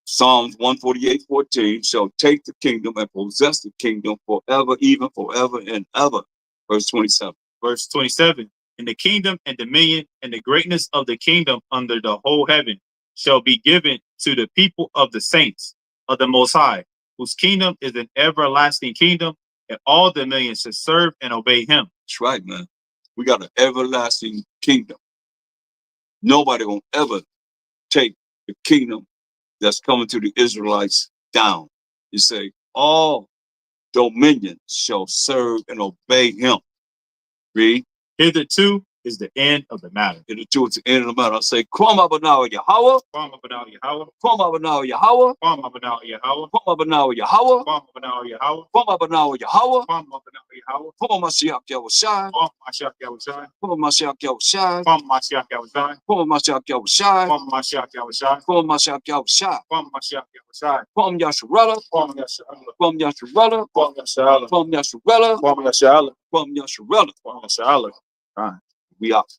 Psalms 148:14, shall take the kingdom and possess the kingdom forever, even forever and ever. Verse 27. Verse 27. And the kingdom and dominion and the greatness of the kingdom under the whole heaven shall be given to the people of the saints of the Most High, whose kingdom is an everlasting kingdom, and all dominions shall serve and obey him. That's right, man. We got an everlasting kingdom. Nobody gonna ever take the kingdom that's coming to the Israelites down. You say, all dominion shall serve and obey him. Read. Hitherto is the end of the matter. Hitherto is the end of the matter. I say, Kwam Abanawa Yahweh. Kwam Abanawa Yahweh. Kwam Abanawa Yahweh. Kwam Abanawa Yahweh. Kwam Abanawa Yahweh. Kwam Abanawa Yahweh. Kwam Abanawa Yahweh. Kwam Abanawa Yahweh. Kwam Mashiach Yahushai. Kwam Mashiach Yahushai. Kwam Mashiach Yahushai. Kwam Mashiach Yahushai. Kwam Mashiach Yahushai. Kwam Mashiach Yahushai. Kwam Mashiach Yahushai. Kwam Mashiach Yahushai. Kwam Yasharella. Kwam Yasharella. Kwam Yasharella. Kwam Yasharella. Kwam Yasharella. Kwam Yasharella. Kwam Yasharella. Kwam Yasharella. We out.